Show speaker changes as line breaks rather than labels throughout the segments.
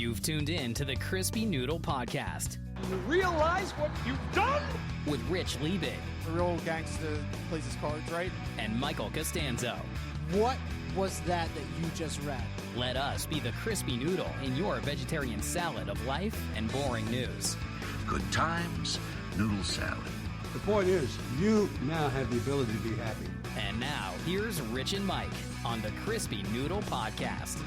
You've tuned in to the Crispy Noodle Podcast.
You realize what you've done?
With Rich Liebig.
A real gangster plays his cards, right?
And Michael Costanzo.
What was that you just read?
Let us be the Crispy Noodle in your vegetarian salad of life and boring news.
Good times, noodle salad.
The point is, you now have the ability to be happy.
And now, here's Rich and Mike on the Crispy Noodle Podcast.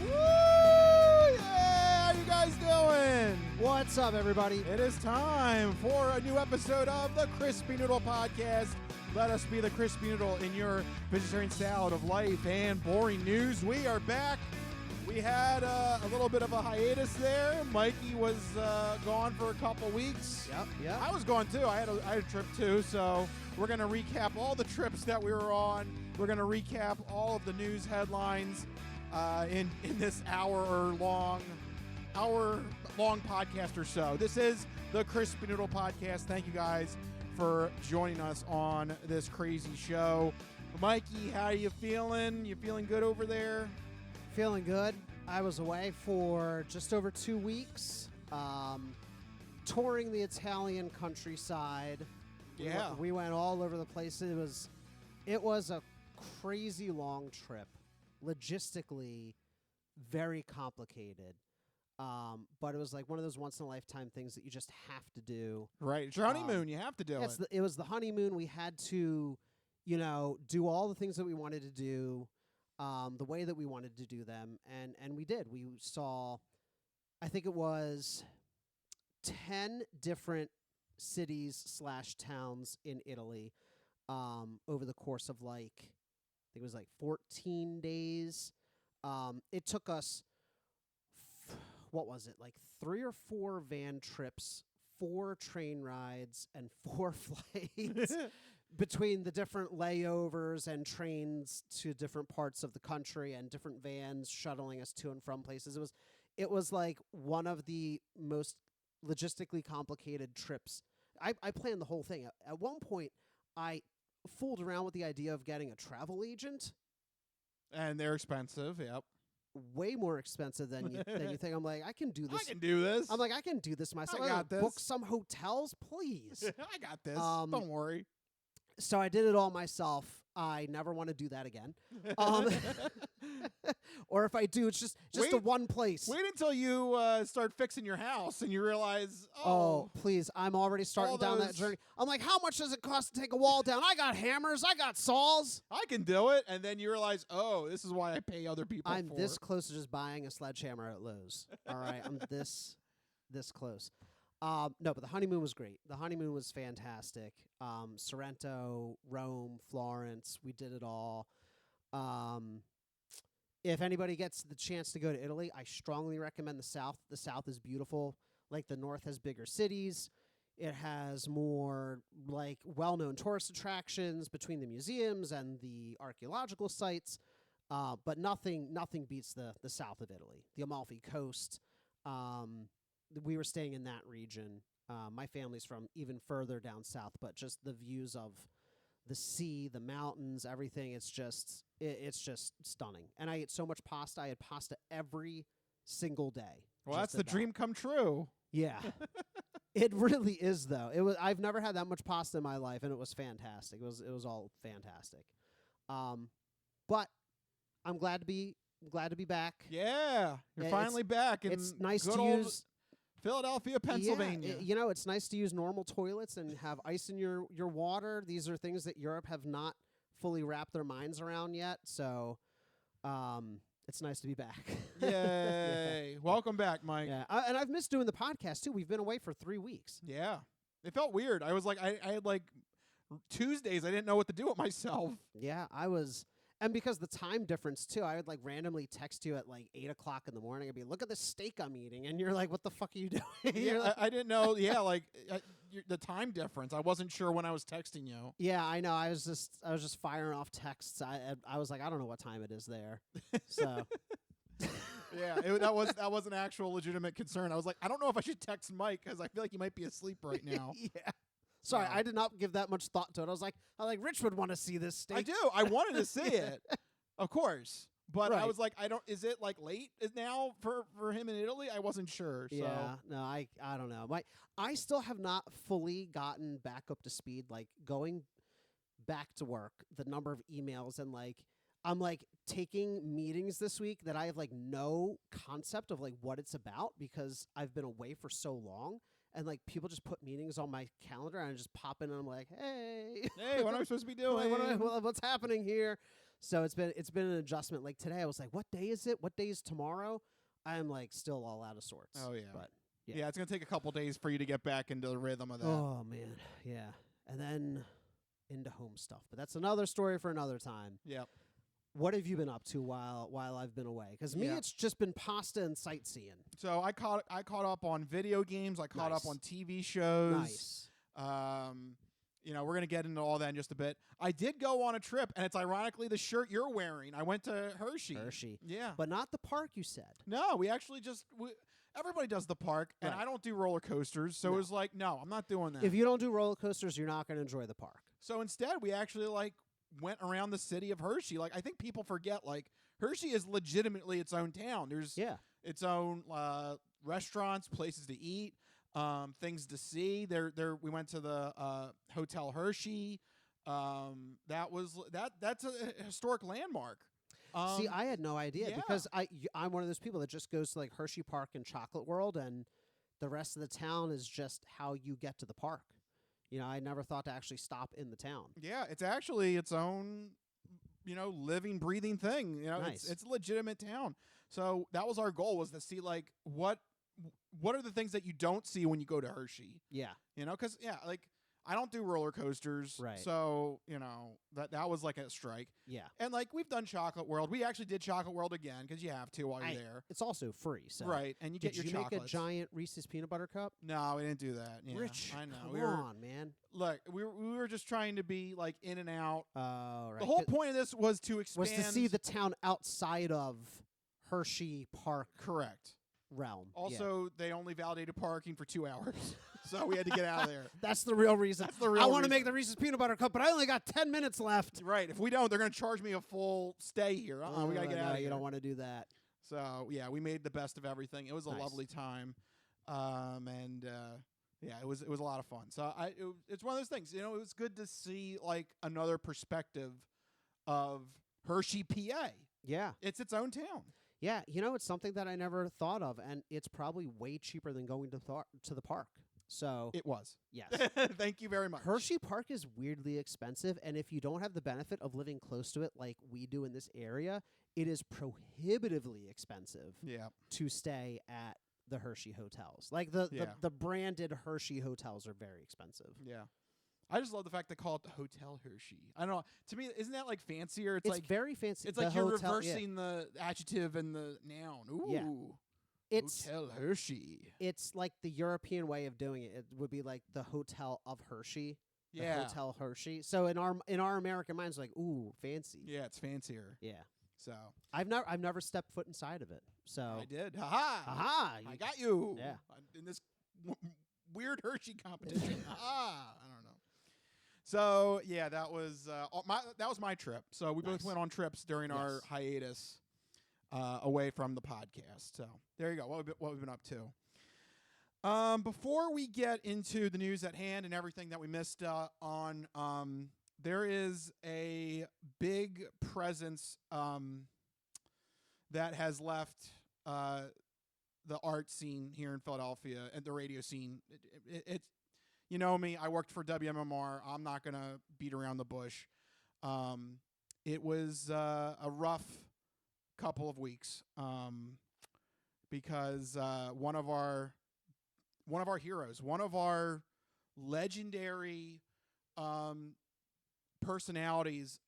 Woo! Yeah! How you guys doing?
What's up, everybody?
It is time for a new episode of the Crispy Noodle Podcast. Let us be the Crispy Noodle in your vegetarian salad of life and boring news. We are back. We had a little bit of a hiatus there. Mikey was gone for a couple weeks.
Yep.
I was gone too. I had a trip too. So we're going to recap all the trips that we were on. We're going to recap all of the news headlines in this hour-long podcast or so. This is the Crispy Noodle Podcast. Thank you guys for joining us on this crazy show. Mikey, how are you feeling? You feeling good over there?
Feeling good. I was away for just over 2 weeks, touring the Italian countryside.
Yeah.
We went all over the place. It was a crazy long trip. Logistically, very complicated. But it was like one of those once-in-a-lifetime things that you just have to do.
Right. It's your honeymoon. You have to do it.
It was the honeymoon. We had to, do all the things that we wanted to do, the way that we wanted to do them. And we did. We saw, I think it was 10 different cities/towns in Italy over the course of I think it was 14 days. It took us, what was it, 3 or 4 van trips, 4 train rides, and 4 flights between the different layovers and trains to different parts of the country and different vans shuttling us to and from places. It was like one of the most logistically complicated trips. I planned the whole thing. At one point, I fooled around with the idea of getting a travel agent.
And they're expensive, yep.
Way more expensive than you think. I'm like, I can do this.
I can do this.
I'm like, I can do this myself.
I got this.
Book some hotels, please.
I got this. Don't worry.
So I did it all myself. I never want to do that again. Or if I do, it's just a one place.
Wait until you start fixing your house and you realize,
oh, please, I'm already starting down that journey. I'm like, how much does it cost to take a wall down? I got hammers. I got saws.
I can do it. And then you realize, oh, this is why I pay other people
I'm
for
this close to just buying a sledgehammer at Lowe's. All right, I'm this close. No, but the honeymoon was great. The honeymoon was fantastic. Sorrento, Rome, Florence, we did it all. If anybody gets the chance to go to Italy, I strongly recommend the South. The South is beautiful. The North has bigger cities. It has more well-known tourist attractions between the museums and the archaeological sites. But nothing beats the South of Italy. The Amalfi Coast. We were staying in that region. My family's from even further down south, but just the views of the sea, the mountains, everything, it's just stunning. And I ate so much pasta. I had pasta every single day.
Well, that's the dream come true.
Yeah. It really is, though. I've never had that much pasta in my life, and it was fantastic. It was all fantastic. But I'm glad to be back.
Yeah, you're finally back.
It's nice to use
Philadelphia, Pennsylvania.
Yeah, it's nice to use normal toilets and have ice in your water. These are things that Europe have not fully wrapped their minds around yet. So it's nice to be back.
Yay. Yeah. Welcome back, Mike.
Yeah, and I've missed doing the podcast, too. We've been away for 3 weeks.
Yeah. It felt weird. I was I had Tuesdays, I didn't know what to do with myself.
Yeah, I was... And because the time difference, too, I would randomly text you at 8 o'clock in the morning. I'd be, look at this steak I'm eating. And you're like, what the fuck are you doing?
Yeah, I didn't know. Yeah, the time difference. I wasn't sure when I was texting you.
Yeah, I know. I was just firing off texts. I was like, I don't know what time it is there. So.
Yeah, that was an actual legitimate concern. I was like, I don't know if I should text Mike because I feel like he might be asleep right now.
Yeah. Sorry, I did not give that much thought to it. I was like, Rich would want to see this steak.
I do. I wanted to see it. Of course. But I
Right.
was like, is it like late now for him in Italy? I wasn't sure. So.
Yeah, no, I don't know. I still have not fully gotten back up to speed. Like going back to work, the number of emails and like I'm like taking meetings this week that I have like no concept of like what it's about because I've been away for so long. And like people just put meetings on my calendar and I just pop in and I'm like, hey,
Hey, what am I supposed to be doing?
what's happening here? So it's been an adjustment. Like today, I was like, "What day is it? What day is tomorrow?" I'm like still all out of sorts.
Oh, yeah.
but
Yeah, it's gonna take a couple days for you to get back into the rhythm of that.
oh man, yeah. And then into home stuff, but that's another story for another time.
Yep.
What have you been up to while I've been away? Because me,
Yeah.
it's just been pasta and sightseeing.
So I caught up on video games. I caught up
Nice.
on TV shows.
Nice.
We're going to get into all that in just a bit. I did go on a trip, and it's ironically the shirt you're wearing. I went to Hershey.
Hershey,
Yeah.
but not the park. You said.
No, we actually everybody does the park, and
Right.
I don't do roller coasters. So
No.
it was like, no, I'm not doing that.
If you don't do roller coasters, you're not going to enjoy the park.
So instead, we actually went around the city of Hershey. Like I think people forget Hershey is legitimately its own town. There's
Yeah.
its own restaurants, places to eat, things to see. We went to the Hotel Hershey. That's a historic landmark.
See, I had no idea
yeah.
because I'm one of those people that just goes to like Hershey Park and Chocolate World, and the rest of the town is just how you get to the park. You know, I never thought to actually stop in the town.
Yeah, it's actually its own, living, breathing thing.
Nice.
It's a legitimate town. So that was our goal, was to see what are the things that you don't see when you go to Hershey.
Yeah.
Because I don't do roller coasters,
Right.
So that was like a strike.
Yeah.
And we've done Chocolate World. We actually did Chocolate World again because you have to while you're there,
It's also free. So
right? And you
Did
get your
you
chocolates.
make a giant Reese's peanut butter cup?
No, we didn't do that. Yeah,
Rich,
I know.
come on, man.
Look, we were just trying to be in and out.
Right.
The whole point of this was to expand.
was to see the town outside of Hershey Park
correct.
realm. Yeah.
Also, they only validated parking for 2 hours, so we had to get out of there.
That's the real reason.
That's the real
I want to
reason.
make the Reese's peanut butter cup, but I only got 10 minutes left.
Right. If we don't, they're going to charge me a full stay here. We got to get out of here.
You don't want to do that.
So, yeah, we made the best of everything. It was a
Nice.
lovely time. It was a lot of fun. So, it's one of those things. It was good to see another perspective of Hershey, PA.
Yeah.
It's its own town.
Yeah, it's something that I never thought of, and it's probably way cheaper than going to the park. So,
It was.
yes.
Thank you very much.
Hershey Park is weirdly expensive, and if you don't have the benefit of living close to it like we do in this area, it is prohibitively expensive
Yeah.
to stay at the Hershey hotels. Like the branded Hershey hotels are very expensive.
Yeah. I just love the fact they call it the Hotel Hershey. I don't know. To me, isn't that fancier?
It's very fancy.
It's
The
like you're
hotel- yeah.
reversing the adjective and the noun. Ooh.
Yeah. It's
Hotel Hershey.
it's like the European way of doing it. It would be like the Hotel of Hershey. The
Yeah.
Hotel Hershey. So in our American minds, like, ooh, fancy.
Yeah, it's fancier.
Yeah.
So
I've never stepped foot inside of it. So
I did. Ha-ha.
aha,
I got you.
Yeah.
In this weird Hershey competition. Ha-ha. I don't know. So yeah, that was my trip. So we both
Nice.
went on trips during our
Yes.
hiatus away from the podcast. So there you go. What we've been up to. Before we get into the news at hand and everything that we missed on, there is a big presence that has left the art scene here in Philadelphia and the radio scene. It's you know me, I worked for WMMR. I'm not going to beat around the bush. It was a rough couple of weeks because one of our heroes, one of our legendary personalities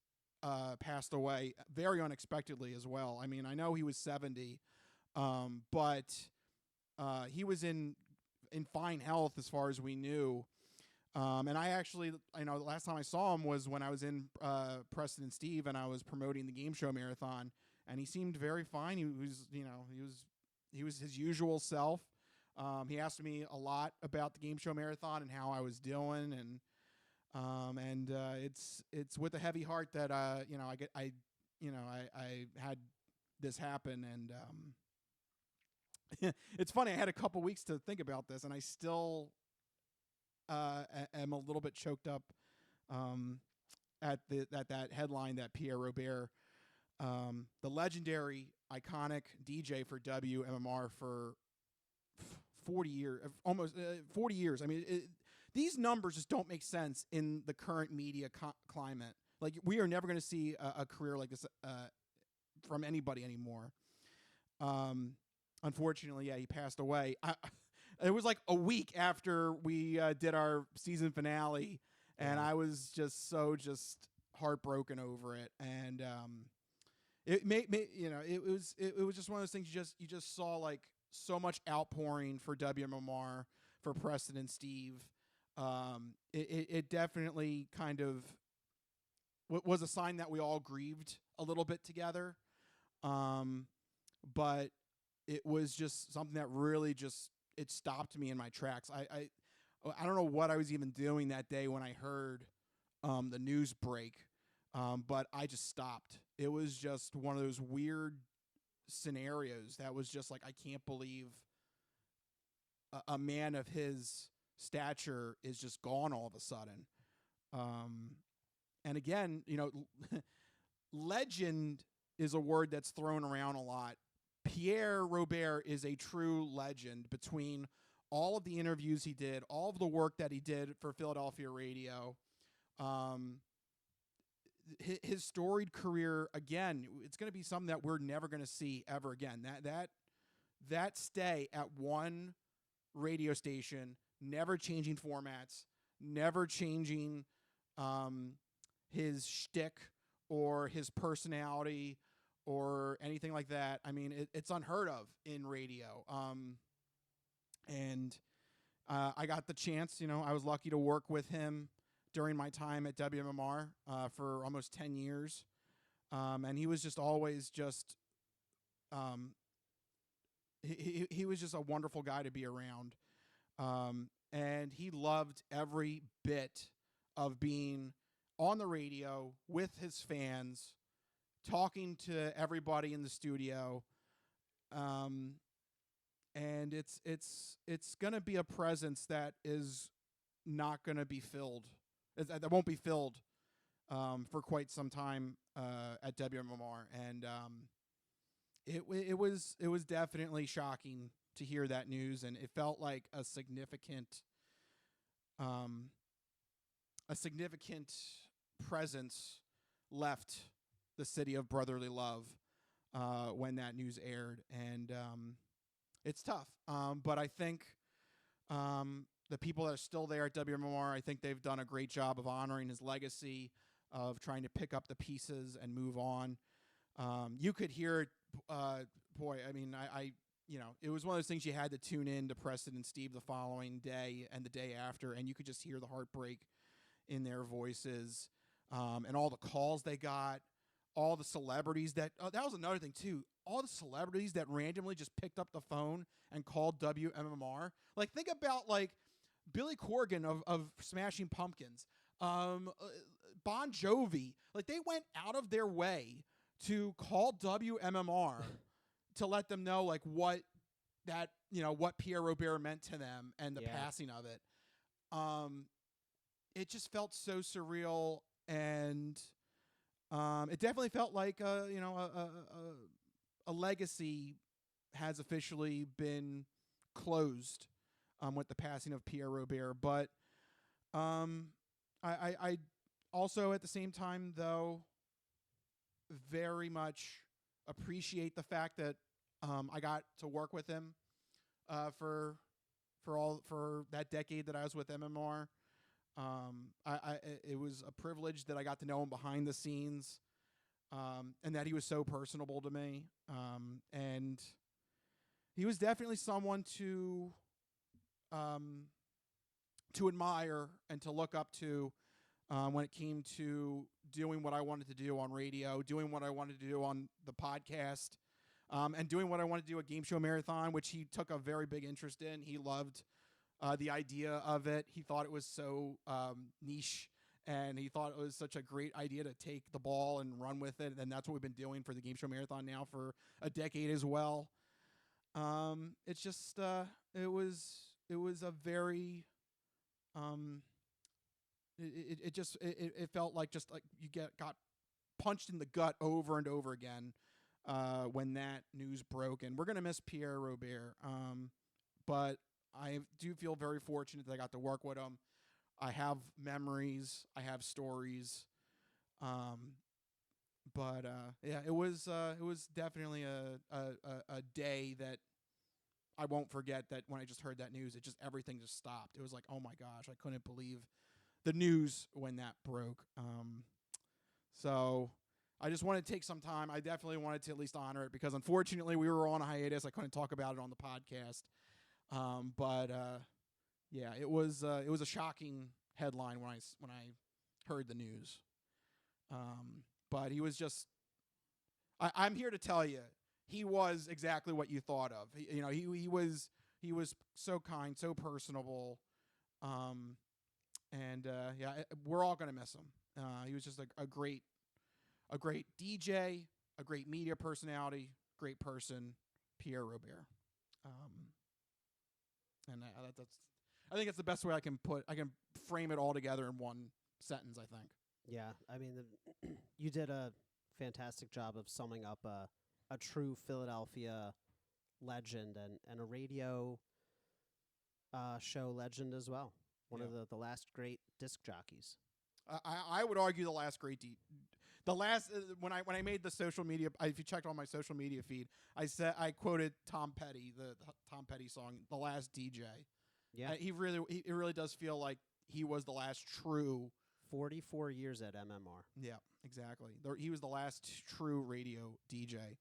passed away very unexpectedly as well. I mean, I know he was 70, but he was in fine health as far as we knew. And the last time I saw him was when I was in Preston and Steve, and I was promoting the game show marathon, and he seemed very fine. He was his usual self. He asked me a lot about the game show marathon and how I was doing, and it's with a heavy heart that I had this happen. And it's funny. I had a couple weeks to think about this, and I still am a little bit choked up at that headline that Pierre Robert, the legendary, iconic DJ for WMMR for 40 years, almost 40 years. I mean, these numbers just don't make sense in the current media climate. Like, we are never going to see a career like this from anybody anymore. Unfortunately, yeah, he passed away. It was like a week after we did our season finale, and I was just heartbroken over it. And it was just one of those things you just saw, like, so much outpouring for WMMR, for Preston and Steve. It definitely kind of was a sign that we all grieved a little bit together. But it was just something that really it stopped me in my tracks. I don't know what I was even doing that day when I heard the news break, but I just stopped. It was just one of those weird scenarios that was just like, I can't believe a man of his stature is just gone all of a sudden. And again, legend is a word that's thrown around a lot. Pierre Robert is a true legend. Between all of the interviews he did, all of the work that he did for Philadelphia radio, his storied career, again, it's going to be something that we're never going to see ever again. That stay at one radio station, never changing formats, never changing his shtick or his personality or anything like that. I mean, it's unheard of in radio. And I got the chance, I was lucky to work with him during my time at WMMR for almost 10 years. And he was just always he was just a wonderful guy to be around. And he loved every bit of being on the radio with his fans, talking to everybody in the studio. And it's going to be a presence that is not going to be filled. That won't be filled for quite some time at WMMR. And it was definitely shocking to hear that news, and it felt like a significant presence left the city of brotherly love when that news aired. And it's tough. But I think the people that are still there at WMMR, I think they've done a great job of honoring his legacy, of trying to pick up the pieces and move on. You could hear it, boy, I mean, it was one of those things you had to tune in to Preston and Steve the following day and the day after, and you could just hear the heartbreak in their voices, and all the calls they got, all the celebrities that was another thing too. All the celebrities that randomly just picked up the phone and called WMMR. Like, think about, like, Billy Corgan of Smashing Pumpkins, Bon Jovi. Like, they went out of their way to call WMMR to let them know, like, what Pierre Robert meant to them and the passing of it. It just felt so surreal, and it definitely felt like a legacy has officially been closed with the passing of Pierre Robert. But I also, at the same time, though, very much appreciate the fact that I got to work with him for that decade that I was with MMR. It was a privilege that I got to know him behind the scenes, and that he was so personable to me. And he was definitely someone to admire and to look up to when it came to doing what I wanted to do on radio, doing what I wanted to do on the podcast, and doing what I wanted to do at Game Show Marathon, which he took a very big interest in. He loved the idea of it. He thought it was so niche and he thought it was such a great idea to take the ball and run with it, and that's what we've been doing for the Game Show Marathon now for a decade as well. It's just it was a very it felt like just like you got punched in the gut over and over again when that news broke. And we're gonna miss Pierre Robert, but I do feel very fortunate that I got to work with him. I have memories, I have stories, but yeah, it was definitely a day that I won't forget. That when I just heard that news, everything just stopped. It was like, oh my gosh, I couldn't believe the news when that broke. So I just wanted to take some time. I definitely wanted to at least honor it because unfortunately we were on a hiatus. I couldn't talk about it on the podcast. But yeah, it was a shocking headline when I heard the news. But he was just, I'm here to tell you, he was exactly what you thought of. He was so kind, so personable. And yeah, we're all gonna miss him. He was just a great DJ, a great media personality, great person, Pierre Robert. And I think that's the best way I can frame it all together in one sentence, I think.
Yeah, I mean, you did a fantastic job of summing up a true Philadelphia legend and a radio show legend as well. One of the last great disc jockeys.
I would argue the last great when I made the social media. If you checked on my social media feed, I quoted Tom Petty, the Tom Petty song, "The Last DJ."
Yeah,
it really does feel like he was the last true.
44 years at MMR.
Yeah, exactly. He was the last true radio DJ.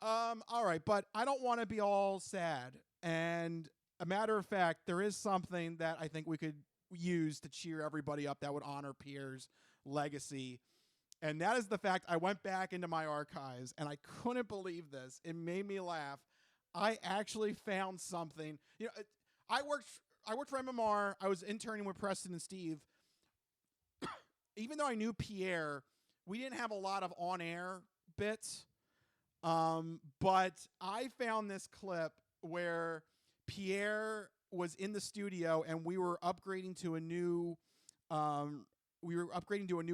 All right, but I don't want to be all sad. And a matter of fact, there is something that I think we could use to cheer everybody up that would honor Pierre's legacy. And that is the fact I went back into my archives and I couldn't believe this. It made me laugh. I actually found something. I worked for MMR. I was interning with Preston and Steve. Even though I knew Pierre, we didn't have a lot of on-air bits. But I found this clip where Pierre was in the studio and we were upgrading to a new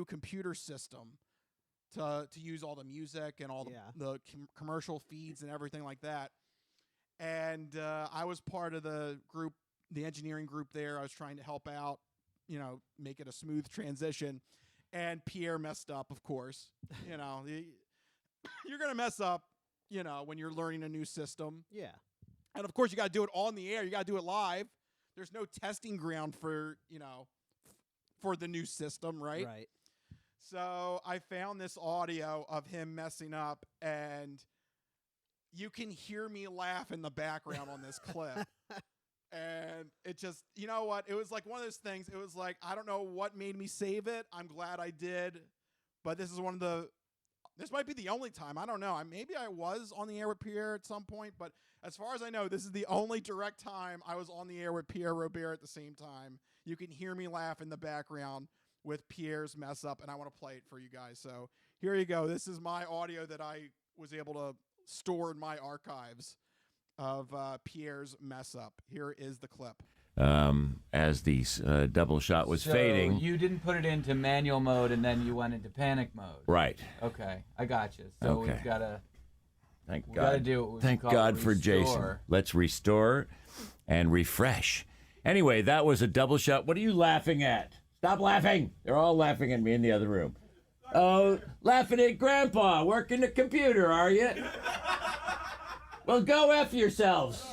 computer system to use all the music and all the commercial feeds and everything like that. And I was part of the group, the engineering group there. I was trying to help out, make it a smooth transition. And Pierre messed up, of course. You're going to mess up, when you're learning a new system.
Yeah.
And of course, you got to do it on the air. You got to do it live. There's no testing ground for the new system, right?
Right.
So I found this audio of him messing up, and you can hear me laugh in the background on this clip. And it just, you know what? It was like one of those things. It was like, I don't know what made me save it. I'm glad I did. But this might be the only time. I don't know. Maybe I was on the air with Pierre at some point. But as far as I know, this is the only direct time I was on the air with Pierre Robert at the same time. You can hear me laugh in the background with Pierre's mess up. And I want to play it for you guys. So here you go. This is my audio that I was able to store in my archives of Pierre's mess up. Here is the clip.
As the double shot was fading.
You didn't put it into manual mode and then you went into panic mode.
Right.
Okay, I got you. So
okay.
We've got to
Thank God.
Gotta do what we
Thank
call
God for
restore.
Jason. Let's restore and refresh. Anyway, that was a double shot. What are you laughing at? Stop laughing. They're all laughing at me in the other room. Oh, laughing at Grandpa working the computer, are you? Well, go F yourselves.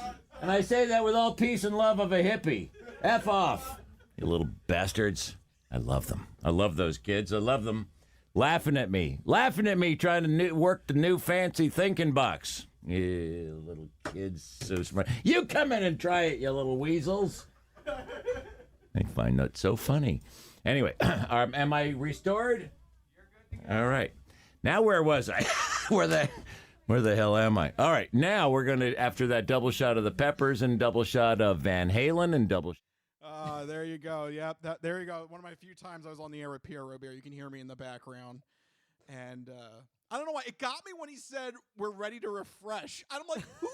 And I say that with all peace and love of a hippie. F off. You little bastards. I love them. I love those kids. I love them. Laughing at me, trying to work the new fancy thinking box. Yeah, little kids, so smart. You come in and try it, you little weasels. I find that so funny. Anyway, am I restored? All right. Now where was I? Where the hell am I? All right. Now we're going to, after that double shot of the Peppers and double shot of Van Halen and double
There you go. Yep. There you go. One of my few times I was on the air with Pierre Robert. You can hear me in the background. And I don't know why. It got me when he said, we're ready to refresh. I'm like, who?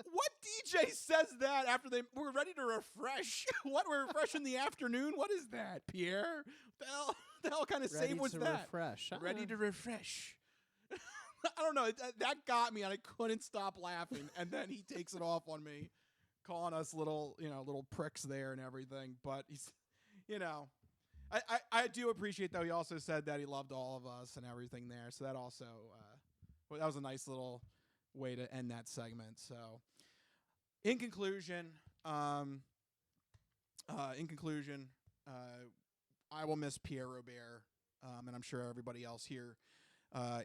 What DJ says that after we're ready to refresh? What, we're refresh in the afternoon? What is that, Pierre? The hell kind of save was that?
Refresh.
Ready to refresh. I don't know. That got me, and I couldn't stop laughing. And then he takes it off on me, calling us little pricks there and everything. But he's, I do appreciate, though, he also said that he loved all of us and everything there. So that also, that was a nice little way to end that segment. So in conclusion, I will miss Pierre Robert, and I'm sure everybody else here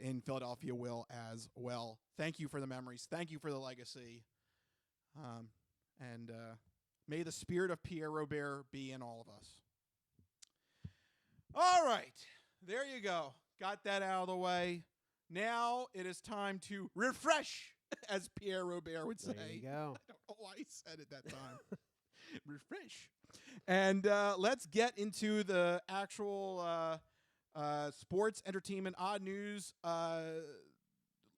in Philadelphia will as well. Thank you for the memories. Thank you for the legacy. And may the spirit of Pierre Robert be in all of us. All right. There you go. Got that out of the way. Now it is time to refresh, as Pierre Robert would say.
There you go.
I don't know why he said it that time. Refresh. And let's get into the actual sports, entertainment, odd news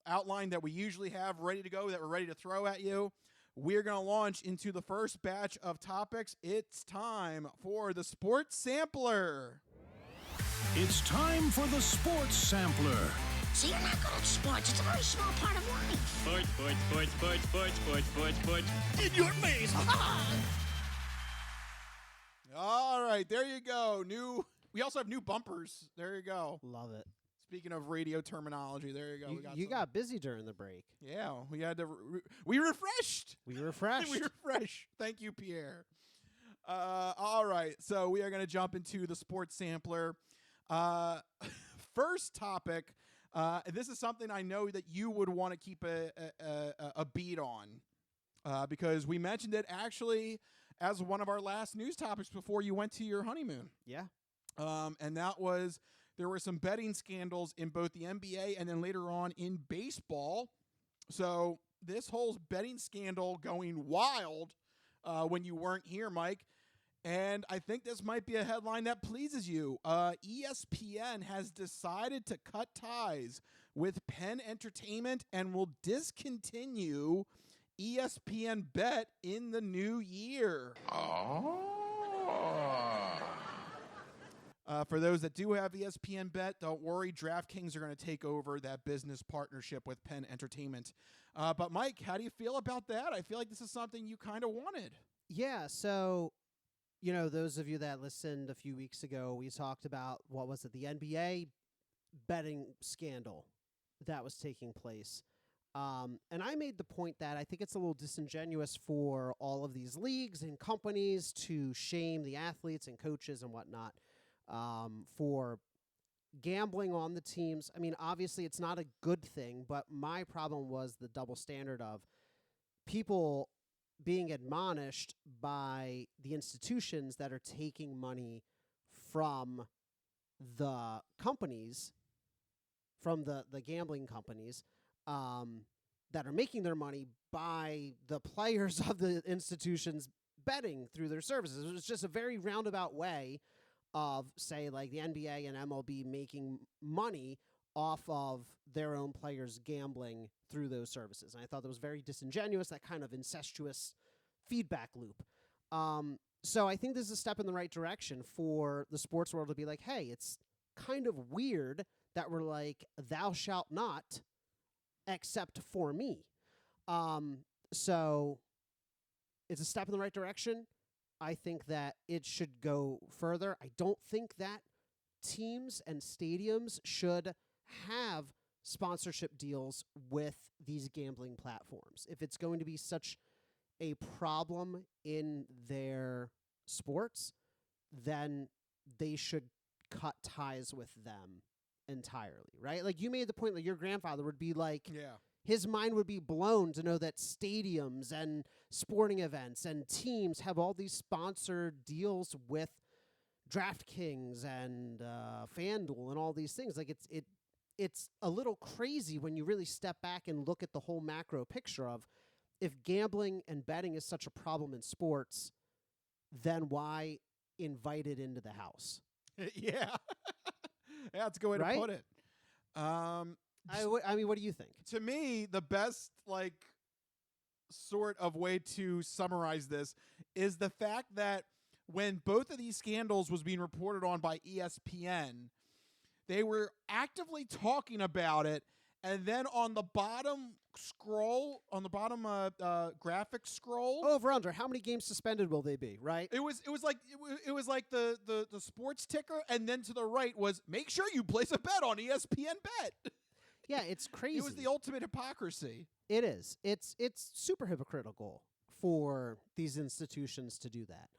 outline that we usually have ready to go, that we're ready to throw at you. We're going to launch into the first batch of topics. It's time for the Sports Sampler.
It's time for the Sports Sampler.
So you're not good at sports. It's a very small part of life. Sports. In your face.
All right, there you go. We also have new bumpers. There you go.
Love it.
Speaking of radio terminology, there you go.
You got busy during the break.
Yeah, we had to. We refreshed.
We refreshed.
We refreshed. Thank you, Pierre. All right, so we are going to jump into the Sports Sampler. First topic. This is something I know that you would want to keep a beat on, because we mentioned it actually as one of our last news topics before you went to your honeymoon.
Yeah.
And that was, there were some betting scandals in both the NBA and then later on in baseball. So this whole betting scandal going wild when you weren't here, Mike. And I think this might be a headline that pleases you. ESPN has decided to cut ties with Penn Entertainment and will discontinue ESPN Bet in the new year. For those that do have ESPN Bet, don't worry. DraftKings are going to take over that business partnership with Penn Entertainment. But, Mike, how do you feel about that? I feel like this is something you kind of wanted.
Yeah, so, those of you that listened a few weeks ago, we talked about, the NBA betting scandal that was taking place. And I made the point that I think it's a little disingenuous for all of these leagues and companies to shame the athletes and coaches and whatnot for gambling on the teams. I mean, obviously it's not a good thing, but my problem was the double standard of people being admonished by the institutions that are taking money from the companies, from the gambling companies, that are making their money by the players of the institutions betting through their services. It was just a very roundabout way of, say, like the NBA and MLB making money off of their own players gambling through those services. And I thought that was very disingenuous, that kind of incestuous feedback loop. So I think this is a step in the right direction for the sports world to be like, hey, it's kind of weird that we're like, thou shalt not except for me. So it's a step in the right direction. I think that it should go further. I don't think that teams and stadiums should have sponsorship deals with these gambling platforms. If it's going to be such a problem in their sports, then they should cut ties with them entirely, right? Like you made the point that your grandfather would be like, his mind would be blown to know that stadiums and sporting events and teams have all these sponsored deals with DraftKings and FanDuel and all these things. Like it's a little crazy when you really step back and look at the whole macro picture of, if gambling and betting is such a problem in sports, then why invite it into the house?
Yeah. That's a good way
Right?
to put it.
I mean, what do you think?
To me, the best sort of way to summarize this is the fact that when both of these scandals was being reported on by ESPN, they were actively talking about it, and then on the bottom graphic scroll,
Over under, how many games suspended will they be? Right?
it was like the sports ticker, and then to the right was make sure you place a bet on ESPN Bet.
Yeah, it's crazy.
It was the ultimate hypocrisy.
It is. It's super hypocritical for these institutions to do that.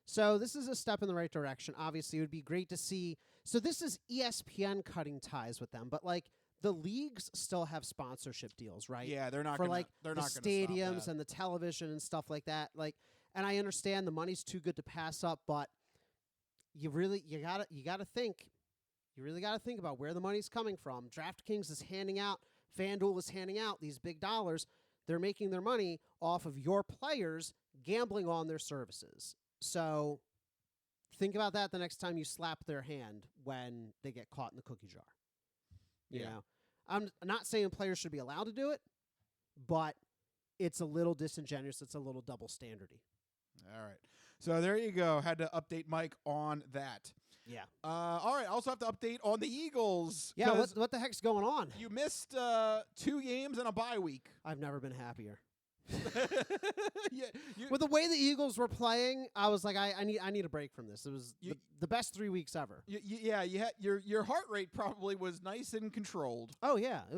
So this is a step in the right direction. Obviously, it would be great to see. So this is ESPN cutting ties with them, but the leagues still have sponsorship deals, right?
Yeah, they're not
for
gonna,
the
not gonna
stadiums
stop that.
and the television and stuff like that. And I understand the money's too good to pass up, but you gotta think. You really got to think about where the money's coming from. DraftKings is handing out, FanDuel is handing out these big dollars. They're making their money off of your players gambling on their services. So think about that the next time you slap their hand when they get caught in the cookie jar. You know, I'm not saying players should be allowed to do it, but it's a little disingenuous. It's a little double standardy.
All right. So there you go. Had to update Mike on that.
Yeah.
All right. I also have to update on the Eagles.
Yeah. What the heck's going on?
You missed 2 games and a bye week.
I've never been happier.
Yeah,
With the way the Eagles were playing, I was like, I need a break from this. It was the best 3 weeks ever.
Yeah, you had, your heart rate probably was nice and controlled.
Oh yeah, it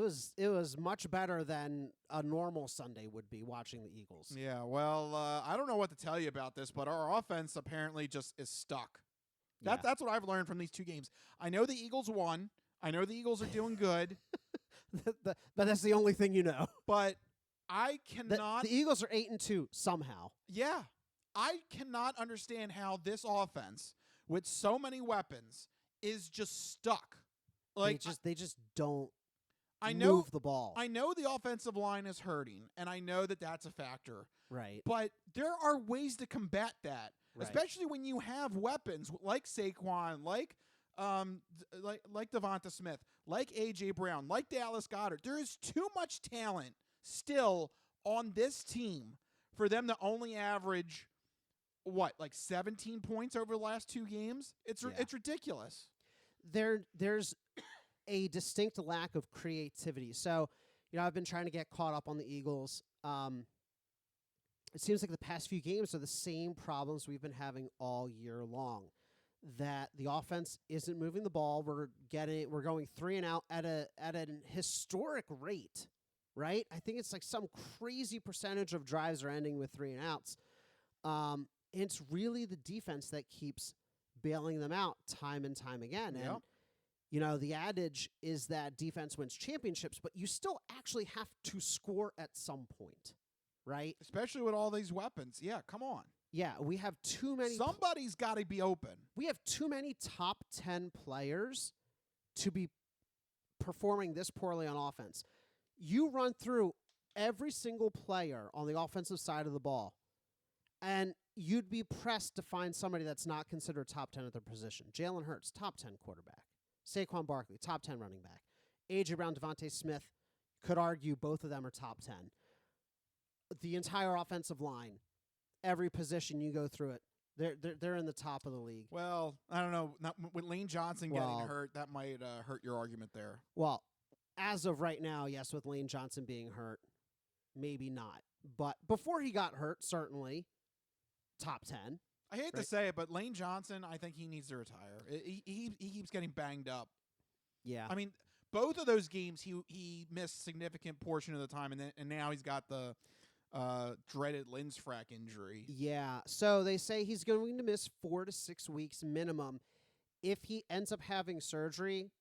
was much better than a normal Sunday would be watching the Eagles.
Yeah, well, I don't know what to tell you about this, but our offense apparently just is stuck. That's what I've learned from these 2 games. I know the Eagles won. I know the Eagles are doing good.
But that's the only thing you know.
But I cannot.
The Eagles are 8-2 somehow.
Yeah. I cannot understand how this offense, with so many weapons, is just stuck.
They just don't
I know,
move the ball.
I know the offensive line is hurting, and I know that that's a factor.
Right.
But there are ways to combat that,
Right.
especially when you have weapons like Saquon, like Devonta Smith, like A.J. Brown, like Dallas Goedert. There is too much talent still on this team for them to only average 17 points over the last 2 games. It's ridiculous.
There's a distinct lack of creativity. So, I've been trying to get caught up on the Eagles. It seems like the past few games are the same problems we've been having all year long. That the offense isn't moving the ball. We're going 3 and out at an historic rate. Right? I think it's some crazy percentage of drives are ending with 3 and outs. And it's really the defense that keeps bailing them out time and time again.
Yep.
And, the adage is that defense wins championships, but you still actually have to score at some point, right?
Especially with all these weapons. Yeah, come on.
Yeah, we have too many.
Somebody's got to be open.
We have too many top 10 players to be performing this poorly on offense. You run through every single player on the offensive side of the ball, and you'd be pressed to find somebody that's not considered top 10 at their position. Jalen Hurts, top 10 quarterback. Saquon Barkley, top 10 running back. A.J. Brown, Devontae Smith, could argue both of them are top 10. The entire offensive line, every position you go through it, they're in the top of the league.
Well, I don't know. With Lane Johnson getting hurt, that might hurt your argument there.
Well, as of right now, yes, with Lane Johnson being hurt, maybe not. But before he got hurt, certainly top 10.
I hate to say it, but Lane Johnson, I think he needs to retire. He keeps getting banged up.
Yeah.
I mean, both of those games he missed significant portion of the time, and now he's got the dreaded Linsfrack injury.
Yeah. So they say he's going to miss 4 to 6 weeks minimum. If he ends up having surgery,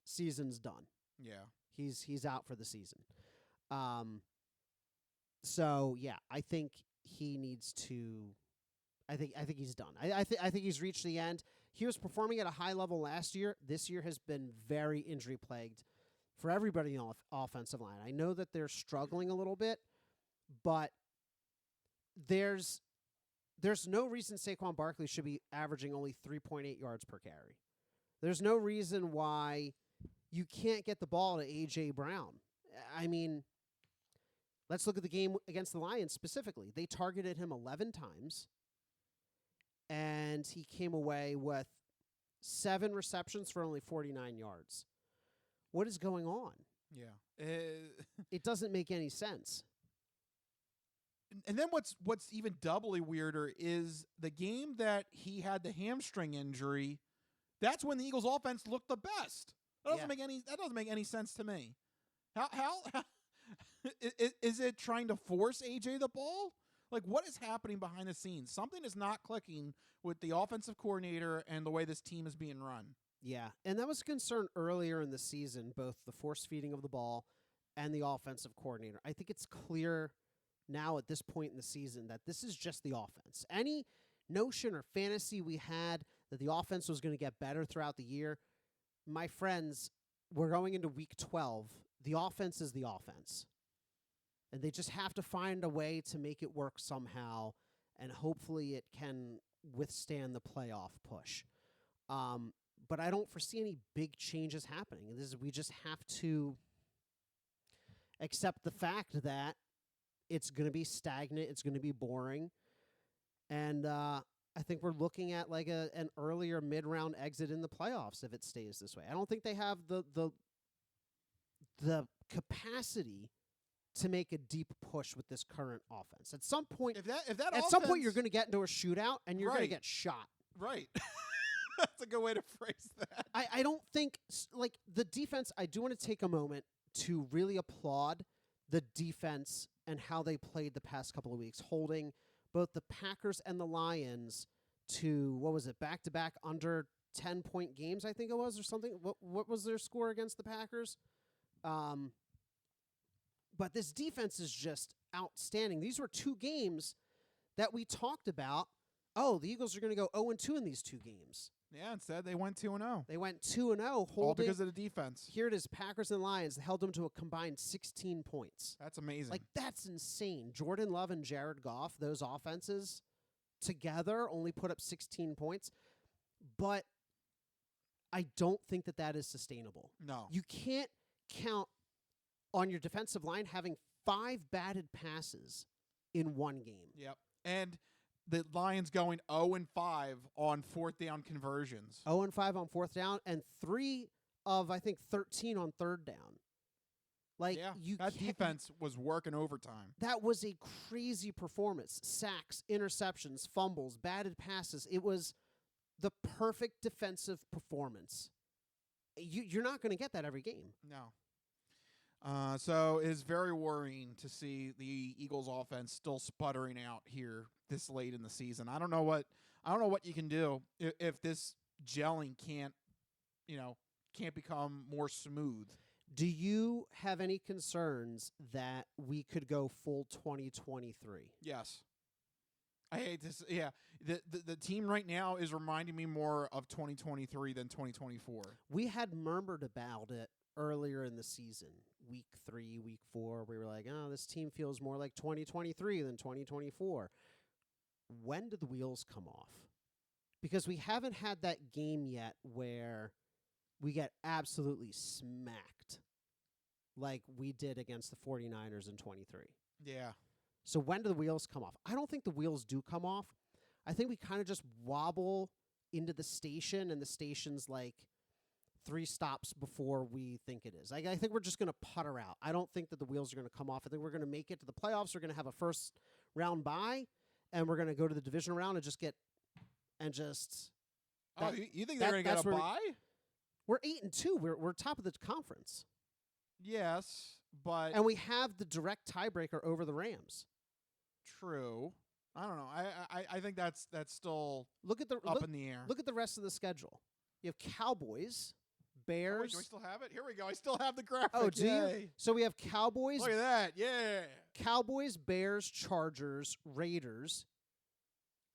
season's done.
Yeah.
He's out for the season. So yeah, I think he needs to. I think he's done. I think he's reached the end. He was performing at a high level last year. This year has been very injury plagued for everybody on the offensive line. I know that they're struggling a little bit, but there's there's no reason Saquon Barkley should be averaging only 3.8 yards per carry. There's no reason why you can't get the ball to A.J. Brown. I mean, let's look at the game against the Lions specifically. They targeted him 11 times, and he came away with 7 receptions for only 49 yards. What is going on?
Yeah.
It doesn't make any sense.
And then what's even doubly weirder is the game that he had the hamstring injury. That's when the Eagles' offense looked the best. That doesn't make any sense to me. How is it trying to force AJ the ball? Like, what is happening behind the scenes? Something is not clicking with the offensive coordinator and the way this team is being run.
Yeah, and that was a concern earlier in the season, both the force feeding of the ball and the offensive coordinator. I think it's clear now at this point in the season that this is just the offense. Any notion or fantasy we had that the offense was going to get better throughout the year, my friends, we're going into week 12. The offense is the offense. And they just have to find a way to make it work somehow, and hopefully it can withstand the playoff push. But I don't foresee any big changes happening. We just have to accept the fact that it's going to be stagnant, it's going to be boring, and I think we're looking at like an earlier mid-round exit in the playoffs if it stays this way. I don't think they have the capacity to make a deep push with this current offense. At some point, some point you're going to get into a shootout and you're going to get shot.
Right. That's a good way to phrase that.
I don't think, like, the defense, I do want to take a moment to really applaud the defense and how they played the past couple of weeks, holding both the Packers and the Lions to, back-to-back under 10-point games, I think it was, or something. What was their score against the Packers? But this defense is just outstanding. These were 2 games that we talked about. Oh, the Eagles are going to go 0-2 in these 2 games.
Yeah, instead they went 2-0.
They went 2-0, holding.
All because of the defense.
Here it is, Packers and Lions held them to a combined 16 points.
That's amazing.
Like, that's insane. Jordan Love and Jared Goff, those offenses together only put up 16 points. But I don't think that is sustainable.
No.
You can't count on your defensive line having 5 batted passes in one game.
Yep. And the Lions going 0-5 on 4th down conversions.
0-5 on 4th down and 3 of, I think, 13 on 3rd down. Like,
yeah, that defense was working overtime.
That was a crazy performance. Sacks, interceptions, fumbles, batted passes. It was the perfect defensive performance. You're not going to get that every game.
No. So it's very worrying to see the Eagles offense still sputtering out here this late in the season. I don't know what you can do if this gelling can't become more smooth.
Do you have any concerns that we could go full 2023?
Yes. I hate this. Yeah. The team right now is reminding me more of 2023 than 2024.
We had murmured about it earlier in the season. Week 3, week 4, we were like, oh, this team feels more like 2023 than 2024. When do the wheels come off? Because we haven't had that game yet where we get absolutely smacked like we did against the 49ers in 23.
Yeah.
So when do the wheels come off? I don't think the wheels do come off. I think we kind of just wobble into the station, and the station's like 3 stops before we think it is. I think we're just going to putter out. I don't think that the wheels are going to come off. I think we're going to make it to the playoffs. We're going to have a first round bye, and we're going to go to the divisional round and just get
Oh, you think they're going to get a bye?
We're 8-2. We're top of the conference.
Yes, but
and we have the direct tiebreaker over the Rams.
True. I don't know. I think that's still
up
in the air.
Look at the rest of the schedule. You have Cowboys, Bears.
Oh, wait, do I still have it? Here we go. I still have the graphic.
Oh, do you? So we have Cowboys.
Look at that. Yeah.
Cowboys, Bears, Chargers, Raiders,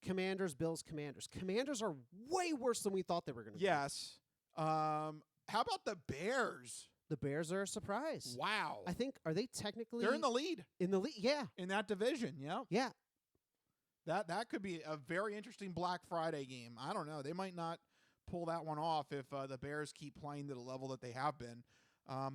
Commanders, Bills, Commanders. Commanders are way worse than we thought they were going to be.
Yes. How about the Bears?
The Bears are a surprise.
Wow.
I think, are they technically?
They're in the lead.
In the lead, yeah.
In that division, yeah.
Yeah.
That could be a very interesting Black Friday game. I don't know. They might not pull that one off if the Bears keep playing to the level that they have been. I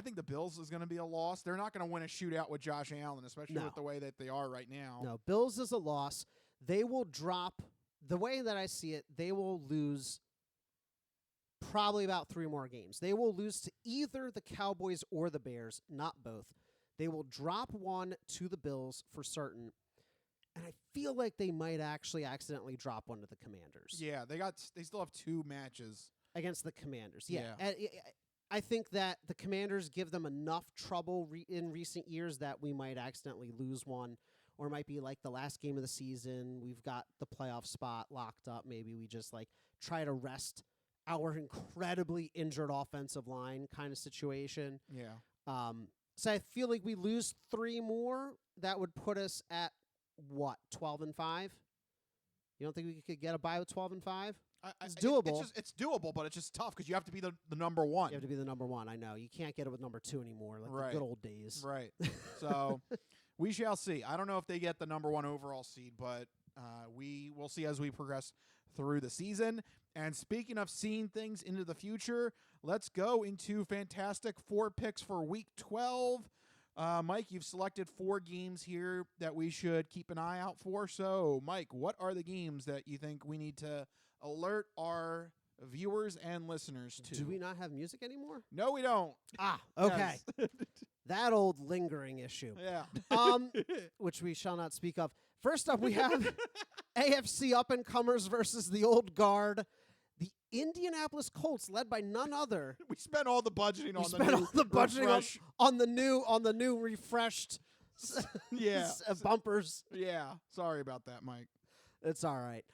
think the Bills is going to be a loss. They're not going to win a shootout with Josh Allen, especially with the way that they are right now.
No, Bills is a loss. They will drop, the way that I see it, they will lose probably about 3 more games. They will lose to either the Cowboys or the Bears, not both. They will drop one to the Bills for certain. And I feel like they might actually accidentally drop one to the Commanders.
Yeah, they still have 2 matches
against the Commanders. Yeah. I think that the Commanders give them enough trouble in recent years that we might accidentally lose one, or it might be like the last game of the season. We've got the playoff spot locked up. Maybe we just like try to rest our incredibly injured offensive line kind of situation.
Yeah.
So I feel like we lose 3 more. That would put us at what, 12-5? You don't think we could get a bye with 12-5? It's doable.
It's doable, but it's just tough because you have to be the number 1.
You have to be the number 1. I know. You can't get it with number 2 anymore, like the good old days.
Right. So we shall see. I don't know if they get the number 1 overall seed, but we will see as we progress through the season. And speaking of seeing things into the future, let's go into Fantastic 4 picks for Week 12. Mike, you've selected 4 games here that we should keep an eye out for. So, Mike, what are the games that you think we need to alert our viewers and listeners to?
Do we not have music anymore?
No, we don't.
Ah, okay.
Yes.
That old lingering issue.
Yeah.
Which we shall not speak of. First up, we have AFC up-and-comers versus the old guard. The Indianapolis Colts, led by none other.
We spent all the budgeting
on the new refreshed bumpers.
Yeah. Sorry about that, Mike.
It's all right.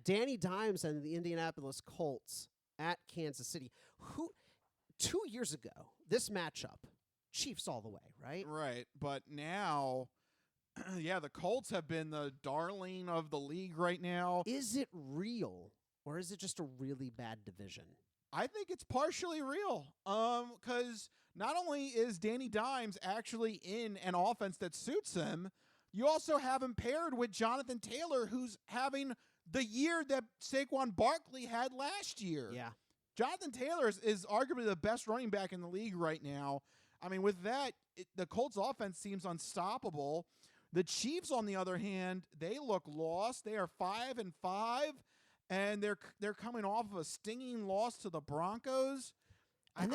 Danny Dimes and the Indianapolis Colts at Kansas City. Who 2 years ago, this matchup, Chiefs all the way, right?
Right. But now, the Colts have been the darling of the league right now.
Is it real, or is it just a really bad division?
I think it's partially real. Because not only is Danny Dimes actually in an offense that suits him, you also have him paired with Jonathan Taylor, who's having the year that Saquon Barkley had last year.
Yeah.
Jonathan Taylor is arguably the best running back in the league right now. I mean, with that, the Colts offense seems unstoppable. The Chiefs, on the other hand, they look lost. They are 5-5, and they're coming off of a stinging loss to the Broncos.
And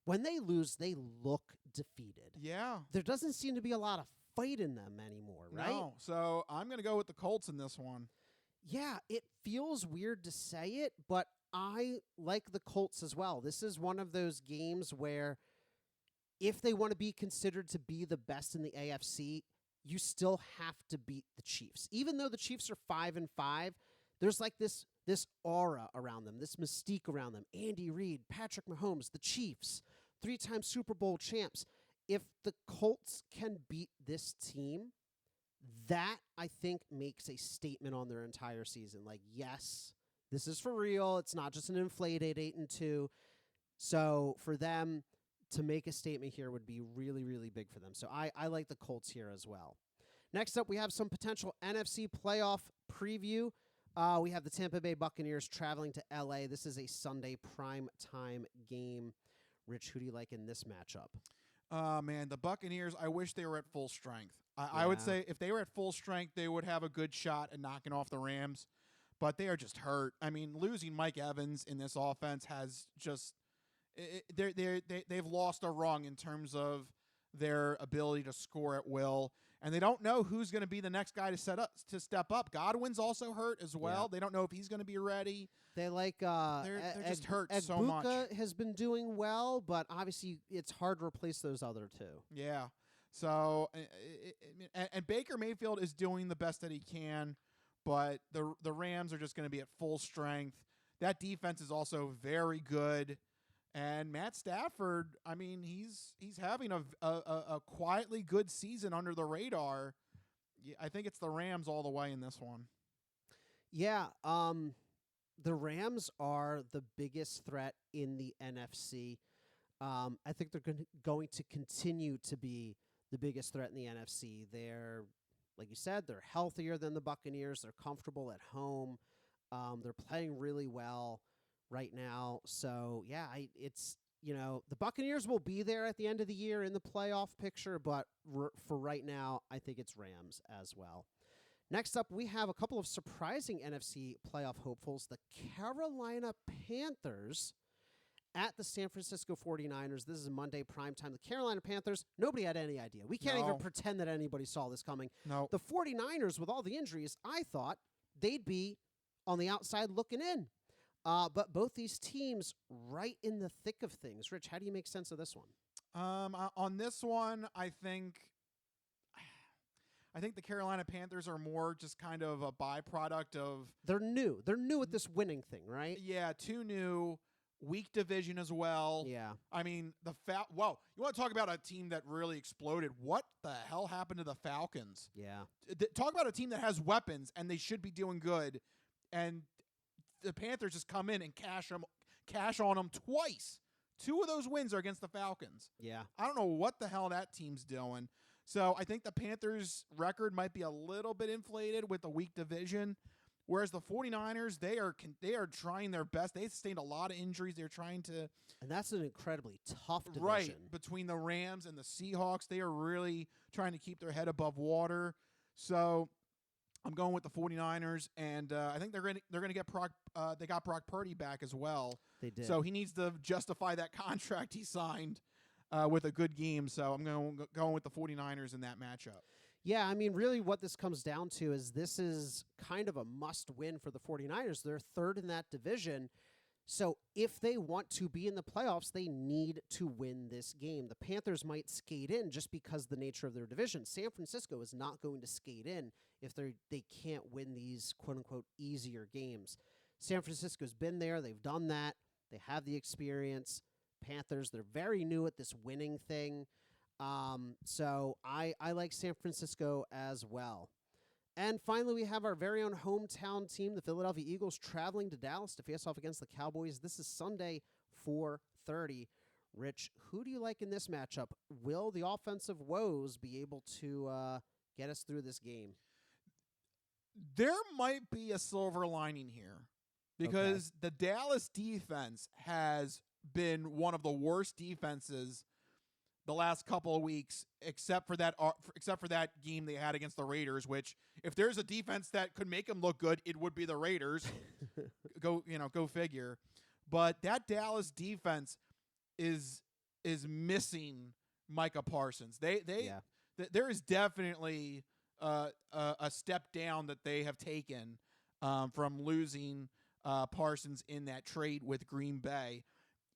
when they lose, they look defeated.
Yeah.
There doesn't seem to be a lot of fight in them anymore, right?
No. So I'm going to go with the Colts in this one.
Yeah, it feels weird to say it, but I like the Colts as well. This is one of those games where if they want to be considered to be the best in the AFC, you still have to beat the Chiefs. Even though the Chiefs are 5-5, there's like this aura around them, this mystique around them. Andy Reid, Patrick Mahomes, the Chiefs, 3-time Super Bowl champs. If the Colts can beat this team, that, I think, makes a statement on their entire season. Like, yes, this is for real. It's not just an inflated 8-2. So for them to make a statement here would be really, really big for them. So I like the Colts here as well. Next up, we have some potential NFC playoff preview. We have the Tampa Bay Buccaneers traveling to L.A. This is a Sunday prime time game. Rich, who do you like in this matchup?
Man, the Buccaneers, I wish they were at full strength. I would say if they were at full strength, they would have a good shot at knocking off the Rams. But they are just hurt. I mean, losing Mike Evans in this offense has just they've lost a rung in terms of their ability to score at will, and they don't know who's going to be the next guy to step up. Godwin's also hurt as well.
Yeah.
They don't know if he's going to be ready.
They like
they're just hurt so much.
Egbuka has been doing well, but obviously it's hard to replace those other two.
Yeah. So and Baker Mayfield is doing the best that he can, but the Rams are just going to be at full strength. That defense is also very good. And Matt Stafford, I mean, he's having a quietly good season under the radar. I think it's the Rams all the way in this one.
Yeah, the Rams are the biggest threat in the NFC. I think they're going to continue to be the biggest threat in the NFC. They're, like you said, they're healthier than the Buccaneers. They're comfortable at home. They're playing really well right now. So, yeah, it's, the Buccaneers will be there at the end of the year in the playoff picture, but for right now, I think it's Rams as well. Next up, we have a couple of surprising NFC playoff hopefuls. The Carolina Panthers at the San Francisco 49ers. This is Monday primetime. The Carolina Panthers, nobody had any idea. We can't even pretend that anybody saw this coming.
No.
The 49ers, with all the injuries, I thought they'd be on the outside looking in. But both these teams right in the thick of things. Rich, how do you make sense of this one?
On this one, I think the Carolina Panthers are more just kind of a byproduct of...
They're new. They're new at this winning thing, right?
Yeah, too new. Weak division as well.
Yeah.
I mean, whoa, you want to talk about a team that really exploded. What the hell happened to the Falcons?
Yeah.
Talk about a team that has weapons, and they should be doing good. And the Panthers just come in and cash on them twice. 2 of those wins are against the Falcons.
Yeah.
I don't know what the hell that team's doing. So I think the Panthers' record might be a little bit inflated with the weak division, whereas the 49ers, they are trying their best. They sustained a lot of injuries. They're trying to...
And that's an incredibly tough division.
Right. Between the Rams and the Seahawks, they are really trying to keep their head above water. So I'm going with the 49ers, and I think they're going to get they got Brock Purdy back as well.
They did.
So he needs to justify that contract he signed with a good game. So I'm going with the 49ers in that matchup.
Yeah, I mean, really what this comes down to is this is kind of a must-win for the 49ers. They're third in that division. So if they want to be in the playoffs, they need to win this game. The Panthers might skate in just because of the nature of their division. San Francisco is not going to skate in if they can't win these quote-unquote easier games. San Francisco's been there. They've done that. They have the experience. Panthers, they're very new at this winning thing. So I like San Francisco as well. And finally, we have our very own hometown team, the Philadelphia Eagles, traveling to Dallas to face off against the Cowboys. This is Sunday, 4:30. Rich, who do you like in this matchup? Will the offensive woes be able to get us through this game?
There might be a silver lining here because the Dallas defense has been one of the worst defenses the last couple of weeks, except for that game they had against the Raiders, which if there's a defense that could make them look good, it would be the Raiders. Go figure. But that Dallas defense is missing Micah Parsons. There is definitely a step down that they have taken from losing Parsons in that trade with Green Bay.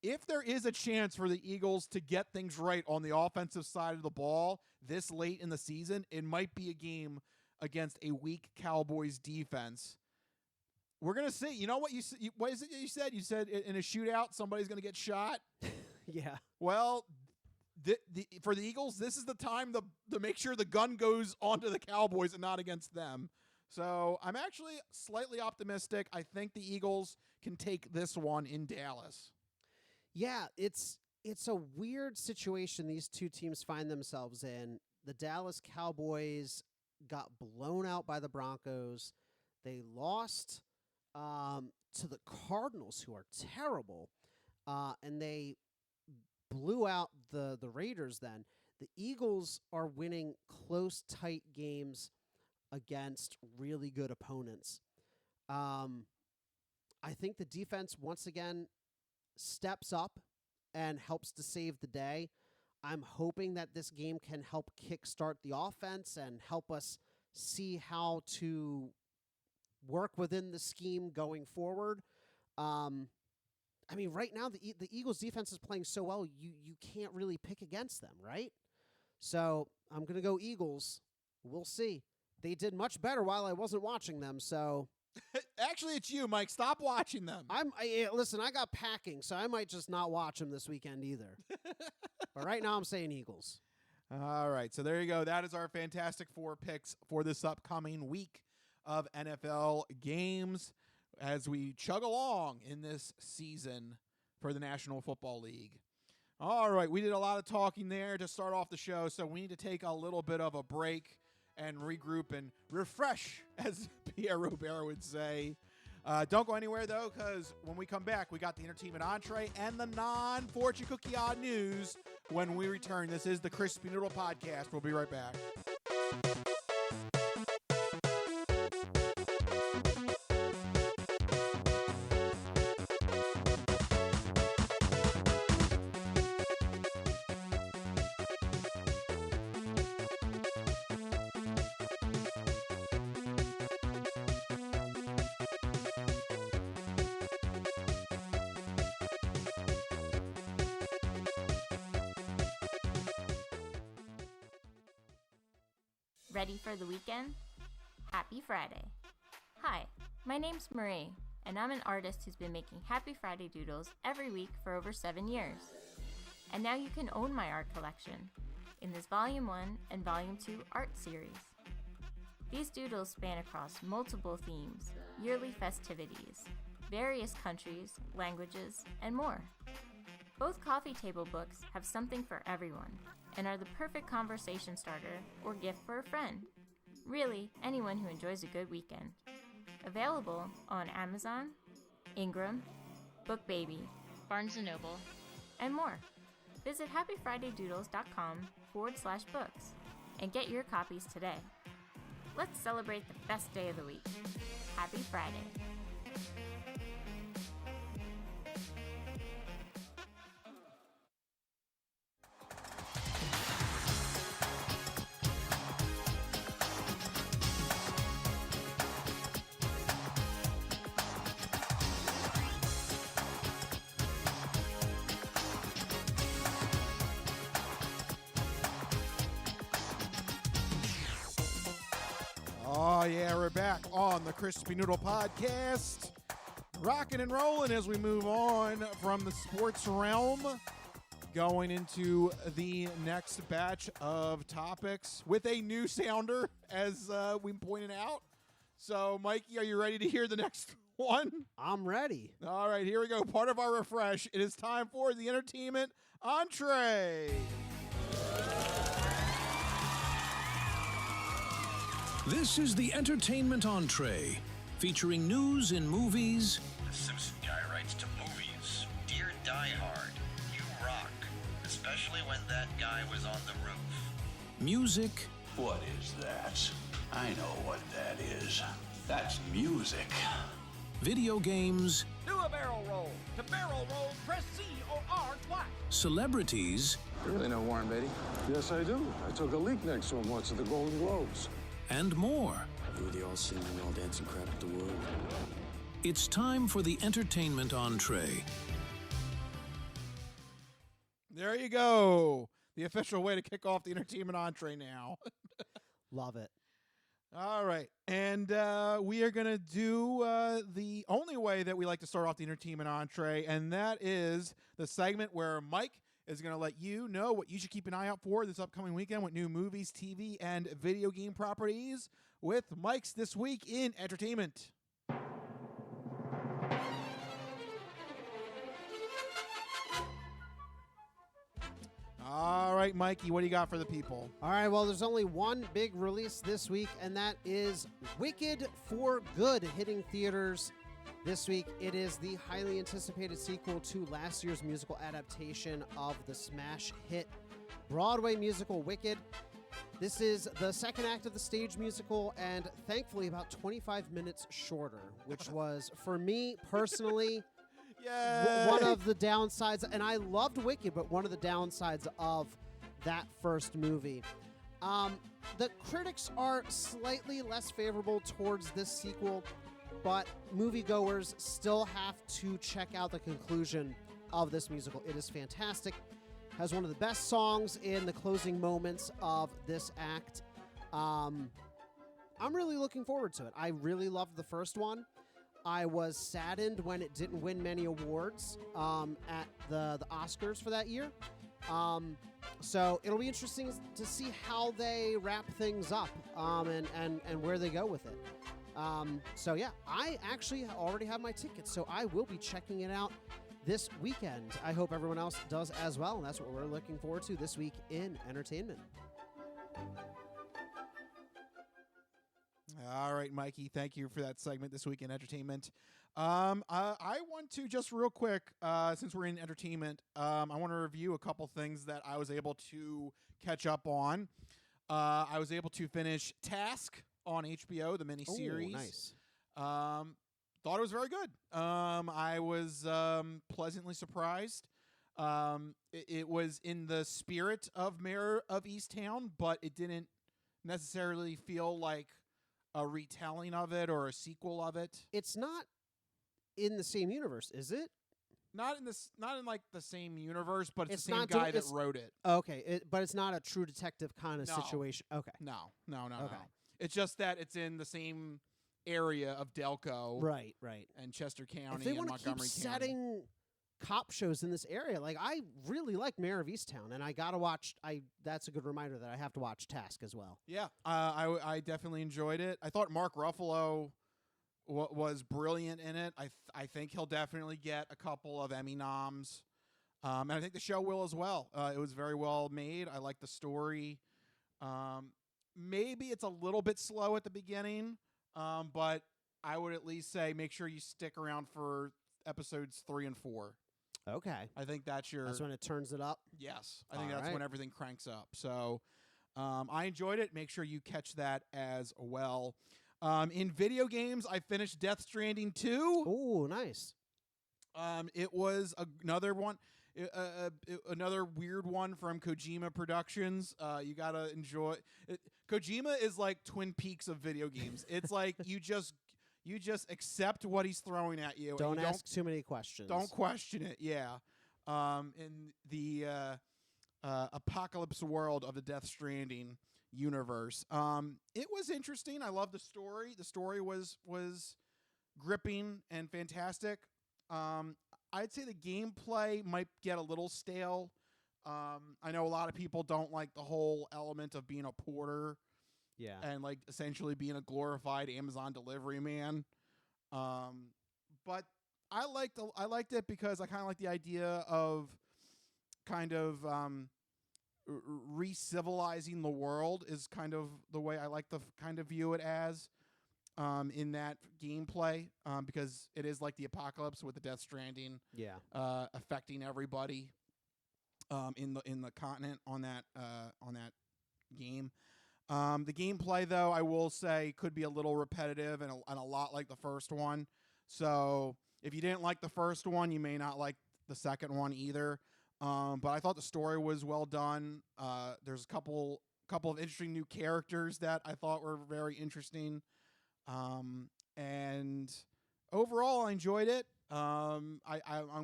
If there is a chance for the Eagles to get things right on the offensive side of the ball this late in the season, it might be a game against a weak Cowboys defense. We're going to see. You know what what is it you said? You said in a shootout, somebody's going to get shot?
Yeah.
Well, for the Eagles, this is the time to make sure the gun goes onto the Cowboys and not against them. So I'm actually slightly optimistic. I think the Eagles can take this one in Dallas.
Yeah, it's a weird situation these two teams find themselves in. The Dallas Cowboys got blown out by the Broncos. They lost to the Cardinals, who are terrible, and they blew out the Raiders then. The Eagles are winning close, tight games against really good opponents. I think the defense, once again, steps up and helps to save the day. I'm hoping that this game can help kickstart the offense and help us see how to work within the scheme going forward. I mean, right now, the Eagles defense is playing so well, you can't really pick against them, right? So I'm going to go Eagles. We'll see. They did much better while I wasn't watching them, so...
Actually, it's you, Mike. Stop watching them.
Listen, I got packing, so I might just not watch them this weekend either. But right now, I'm saying Eagles.
All right, so there you go. That is our Fantastic Four picks for this upcoming week of NFL games as we chug along in this season for the National Football League. All right, we did a lot of talking there to start off the show, so we need to take a little bit of a break and regroup and refresh, as Pierre Robert would say. Don't go anywhere, though, because when we come back, we got the entertainment entree and the non-fortune cookie odd news when we return. This is the Crispy Noodle Podcast. We'll be right back.
Ready for the weekend? Happy Friday. Hi, my name's Marie, and I'm an artist who's been making Happy Friday doodles every week for over 7 years. And now you can own my art collection in this Volume 1 and Volume 2 art series. These doodles span across multiple themes, yearly festivities, various countries, languages, and more. Both coffee table books have something for everyone and are the perfect conversation starter or gift for a friend. Really, anyone who enjoys a good weekend. Available on Amazon, Ingram, BookBaby, Barnes & Noble, and more. Visit happyfridaydoodles.com/books and get your copies today. Let's celebrate the best day of the week. Happy Friday.
Oh, yeah, we're back on the Crispy Noodle Podcast. Rocking and rolling as we move on from the sports realm, going into the next batch of topics with a new sounder, as we pointed out. So, Mikey, are you ready to hear the next one?
I'm ready.
All right, here we go. Part of our refresh. It is time for the entertainment entree.
This is the entertainment entree, featuring news in movies.
The Simpson guy writes to movies. Dear Die Hard, you rock. Especially when that guy was on the roof.
Music.
What is that? I know what that is. That's music.
Video games.
Do a barrel roll. To barrel roll, press C or R twice.
Celebrities.
You really know Warren Beatty? Yes, I do. I took a leak next to him once at the Golden Globes.
And more.
You were the all-singing, all-dancing crap of the world.
It's time for the entertainment entree.
There you go. The official way to kick off the entertainment entree now.
Love it.
All right. And we are going to do the only way that we like to start off the entertainment entree, and that is the segment where Mike is going to let you know what you should keep an eye out for this upcoming weekend with new movies, TV, and video game properties with Mike's This Week in Entertainment. All right, Mikey, what do you got for the people?
All right, well, there's only one big release this week, and that is Wicked for Good, hitting theaters this week. It is the highly anticipated sequel to last year's musical adaptation of the smash hit Broadway musical Wicked. This is the second act of the stage musical, and thankfully about 25 minutes shorter, which was, for me personally, one of the downsides. And I loved Wicked, but one of the downsides of that first movie. The critics are slightly less favorable towards this sequel, but moviegoers still have to check out the conclusion of this musical. It is fantastic. Has one of the best songs in the closing moments of this act. I'm really looking forward to it. I really loved the first one. I was saddened when it didn't win many awards at the Oscars for that year. So it'll be interesting to see how they wrap things up and where they go with it. So yeah, I actually already have my tickets, so I will be checking it out this weekend. I hope everyone else does as well, and that's what we're looking forward to this week in entertainment.
All right, Mikey, thank you for that segment this week in entertainment. I want to just real quick, since we're in entertainment, I want to review a couple things that I was able to catch up on. I was able to finish Task on HBO, the miniseries.
Oh, nice.
Thought it was very good. I was pleasantly surprised. It was in the spirit of Mayor of Easttown, but it didn't necessarily feel like a retelling of it or a sequel of it.
It's not in the same universe, is it?
Not in like the same universe, but it's the same
not
guy that wrote it.
Okay, but it's not a True Detective kind of
No.
situation. Okay.
No.
Okay.
It's just that it's in the same area of Delco,
Right.
and Chester County
If they
and
want to keep
Montgomery County.
setting cop shows in this area, like I really like Mayor of Easttown, and I gotta watch. That's a good reminder that I have to watch Task as well.
Yeah, I definitely enjoyed it. I thought Mark Ruffalo was brilliant in it. I think he'll definitely get a couple of Emmy noms, and I think the show will as well. It was very well made. I like the story. Maybe it's a little bit slow at the beginning, but I would at least say make sure you stick around for episodes 3 and 4.
Okay.
I think that's
when it turns it up.
Yes, I think
All
that's
right.
when everything cranks up. So I enjoyed it. Make sure you catch that as well. In video games, I finished Death Stranding 2.
Oh, nice.
It was another one, another weird one from Kojima Productions. You gotta enjoy it. Kojima is like Twin Peaks of video games. It's like you just accept what he's throwing at you.
Don't
and you
ask too many questions.
Don't question it. Yeah. In the apocalypse world of the Death Stranding universe, it was interesting. I love the story. The story was gripping and fantastic. I'd say the gameplay might get a little stale. I know a lot of people don't like the whole element of being a porter.
Yeah.
And like essentially being a glorified Amazon delivery man. But I liked it because I kind of like the idea of kind of re-civilizing the world is kind of the way I like to kind of view it as in that gameplay, because it is like the apocalypse with the Death Stranding affecting everybody in the continent on that game. The gameplay, though, I will say, could be a little repetitive and a lot like the first one. So if you didn't like the first one, you may not like the second one either. But I thought the story was well done. There's a couple of interesting new characters that I thought were very interesting. And overall, I enjoyed it. I'm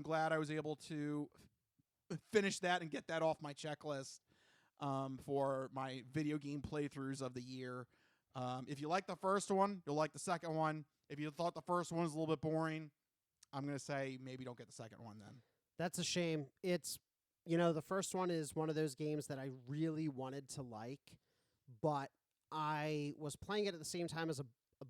glad I was able to finish that and get that off my checklist. For my video game playthroughs of the year. If you like the first one, you'll like the second one. If you thought the first one was a little bit boring, I'm going to say maybe don't get the second one then.
That's a shame. It's, the first one is one of those games that I really wanted to like, but I was playing it at the same time as a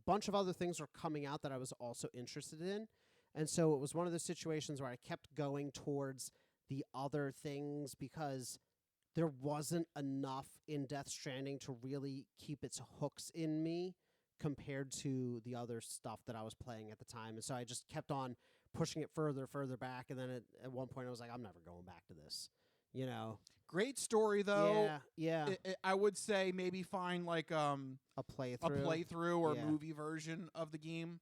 bunch of other things were coming out that I was also interested in. And so it was one of those situations where I kept going towards the other things because there wasn't enough in Death Stranding to really keep its hooks in me compared to the other stuff that I was playing at the time. And so I just kept on pushing it further back. And then at one point I was like, I'm never going back to this,
Great story, though.
Yeah.
I would say maybe find like a playthrough or movie version of the game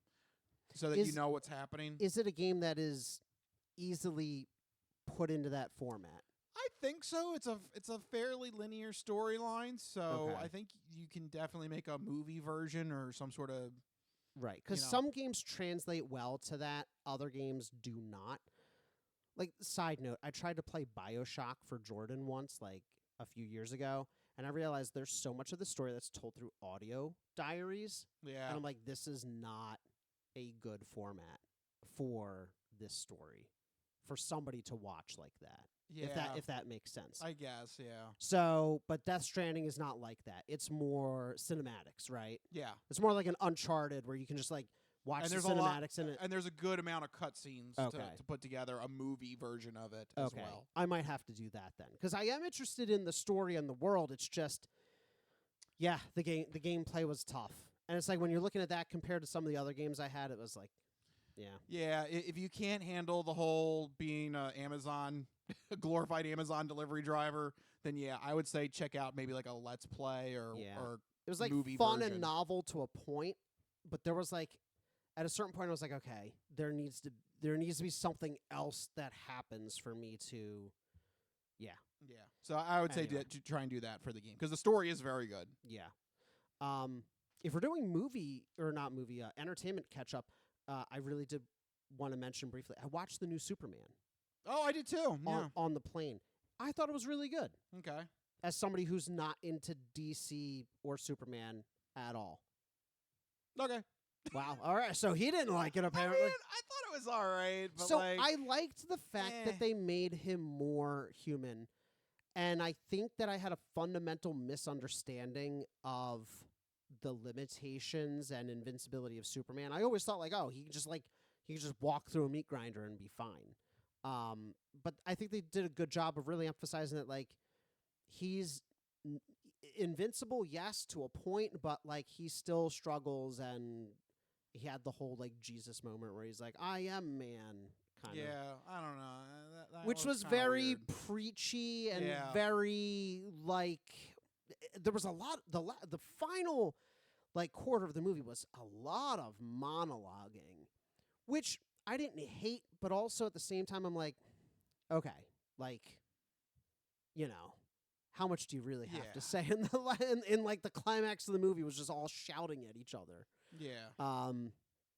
so that you know what's happening.
Is it a game that is easily put into that format?
I think so. It's a fairly linear storyline, so I think you can definitely make a movie version or some sort of
right. Because some games translate well to that, other games do not. Like, side note, I tried to play BioShock for Jordan once, like a few years ago, and I realized there's so much of the story that's told through audio diaries.
Yeah,
and I'm like, this is not a good format for this story for somebody to watch like that.
Yeah.
If that makes sense.
I guess, yeah.
So, but Death Stranding is not like that. It's more cinematics, right?
Yeah.
It's more like an Uncharted where you can just like watch
and
the
there's a lot,
cinematics in it.
and there's a good amount of cutscenes
Okay.
to put together a movie version of it as well.
I might have to do that then, because I am interested in the story and the world. It's just, yeah, the gameplay was tough, and it's like when you're looking at that compared to some of the other games I had, it was like,
Yeah, if you can't handle the whole being Amazon, a glorified Amazon delivery driver, then yeah, I would say check out maybe like a Let's Play or
it was like
movie
fun
version.
and novel to a point, but there was like, at a certain point, I was like, okay, there needs to be something else that happens for me to, yeah.
So I would say
Anyway.
to try and do that for the game because the story is very good.
Yeah. If we're doing entertainment catch up, I really did want to mention briefly. I watched the new Superman.
Oh, I did too. Yeah.
On the plane. I thought it was really good.
Okay.
As somebody who's not into DC or Superman at all.
Okay.
Wow. All right. So he didn't like it apparently.
I thought it was all right, but
So
like,
I liked the fact that they made him more human. And I think that I had a fundamental misunderstanding of the limitations and invincibility of Superman. I always thought like, oh, he could just walk through a meat grinder and be fine. But I think they did a good job of really emphasizing that like he's invincible, yes, to a point, but like he still struggles, and he had the whole like Jesus moment where he's like, I am man. Kind of.
I don't know. That
Which was
kinda
very
weird.
preachy and very like there was a lot. The final like quarter of the movie was a lot of monologuing, which I didn't hate, but also at the same time I'm like, okay, like, you know, how much do you really have to say? In like the climax of the movie was just all shouting at each other.
Yeah.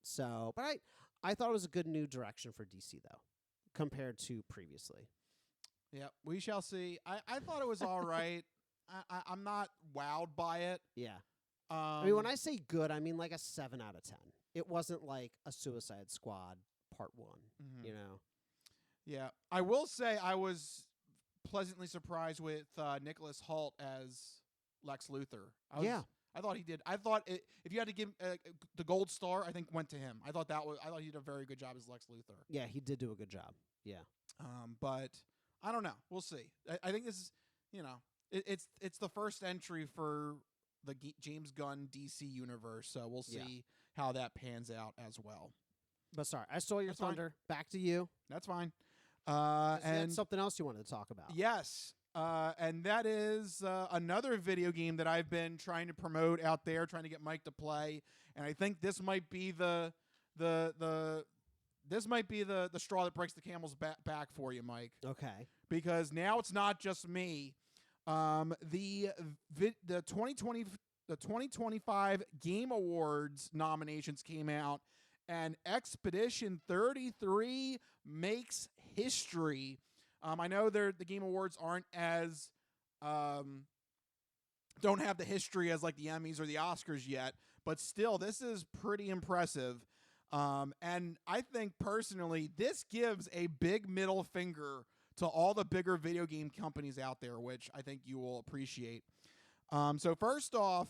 So, but I thought it was a good new direction for DC though, compared to previously.
Yeah, we shall see. I thought it was all right. I'm not wowed by it.
Yeah. I mean, when I say good, I mean like a 7 out of 10. It wasn't like a Suicide Squad Part 1, you know?
Yeah. I will say I was pleasantly surprised with Nicholas Hoult as Lex Luthor. I thought he did. I thought if you had to give the gold star, I think went to him. I thought he did a very good job as Lex Luthor.
Yeah, he did do a good job. Yeah.
But I don't know. We'll see. I think this is, you know, it's the first entry for the James Gunn DC universe, so we'll see how that pans out as well.
But sorry, I stole your
That's
thunder. Back to you.
That's fine.
And something else you wanted to talk about?
Yes. And that is another video game that I've been trying to promote out there, trying to get Mike to play. And I think this might be the straw that breaks the camel's back for you, Mike.
Okay.
Because now it's not just me. The 2025 Game Awards nominations came out, and Expedition 33 makes history. I know the Game Awards aren't as don't have the history as like the Emmys or the Oscars yet, but still, this is pretty impressive. And I think personally, this gives a big middle finger to all the bigger video game companies out there, which I think you will appreciate. So first off,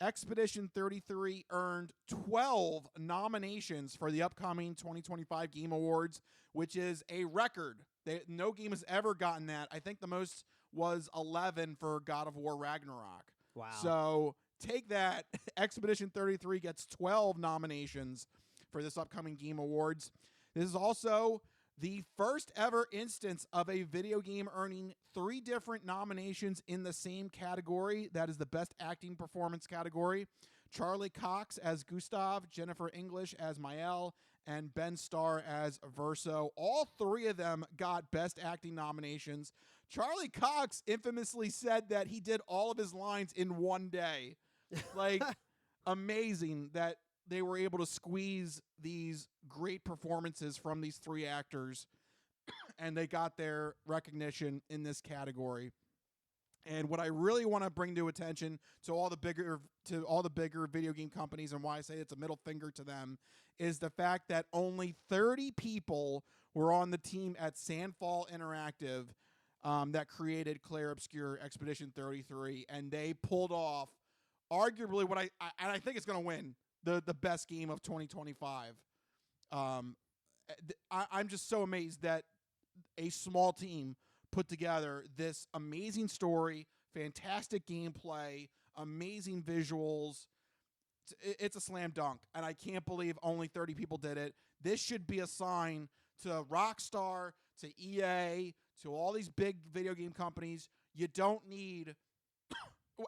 Expedition 33 earned 12 nominations for the upcoming 2025 Game Awards, which is a record. No game has ever gotten that. I think the most was 11 for God of War Ragnarok.
Wow.
So take that. Expedition 33 gets 12 nominations for this upcoming Game Awards. This is also the first ever instance of a video game earning 3 different nominations in the same category. That is the Best Acting Performance category. Charlie Cox as Gustav, Jennifer English as Mael, and Ben Starr as Verso. All 3 of them got Best Acting nominations. Charlie Cox infamously said that he did all of his lines in one day. Like, amazing that they were able to squeeze these great performances from these 3 actors, and they got their recognition in this category. And what I really want to bring to attention to all the bigger video game companies, and why I say it's a middle finger to them, is the fact that only 30 people were on the team at Sandfall Interactive that created Clair Obscur Expedition 33, and they pulled off arguably what I think it's going to win. the best game of 2025. I'm just so amazed that a small team put together this amazing story, fantastic gameplay, amazing visuals. It's a slam dunk, and I can't believe only 30 people did it. This should be a sign to Rockstar, to EA, to all these big video game companies. You don't need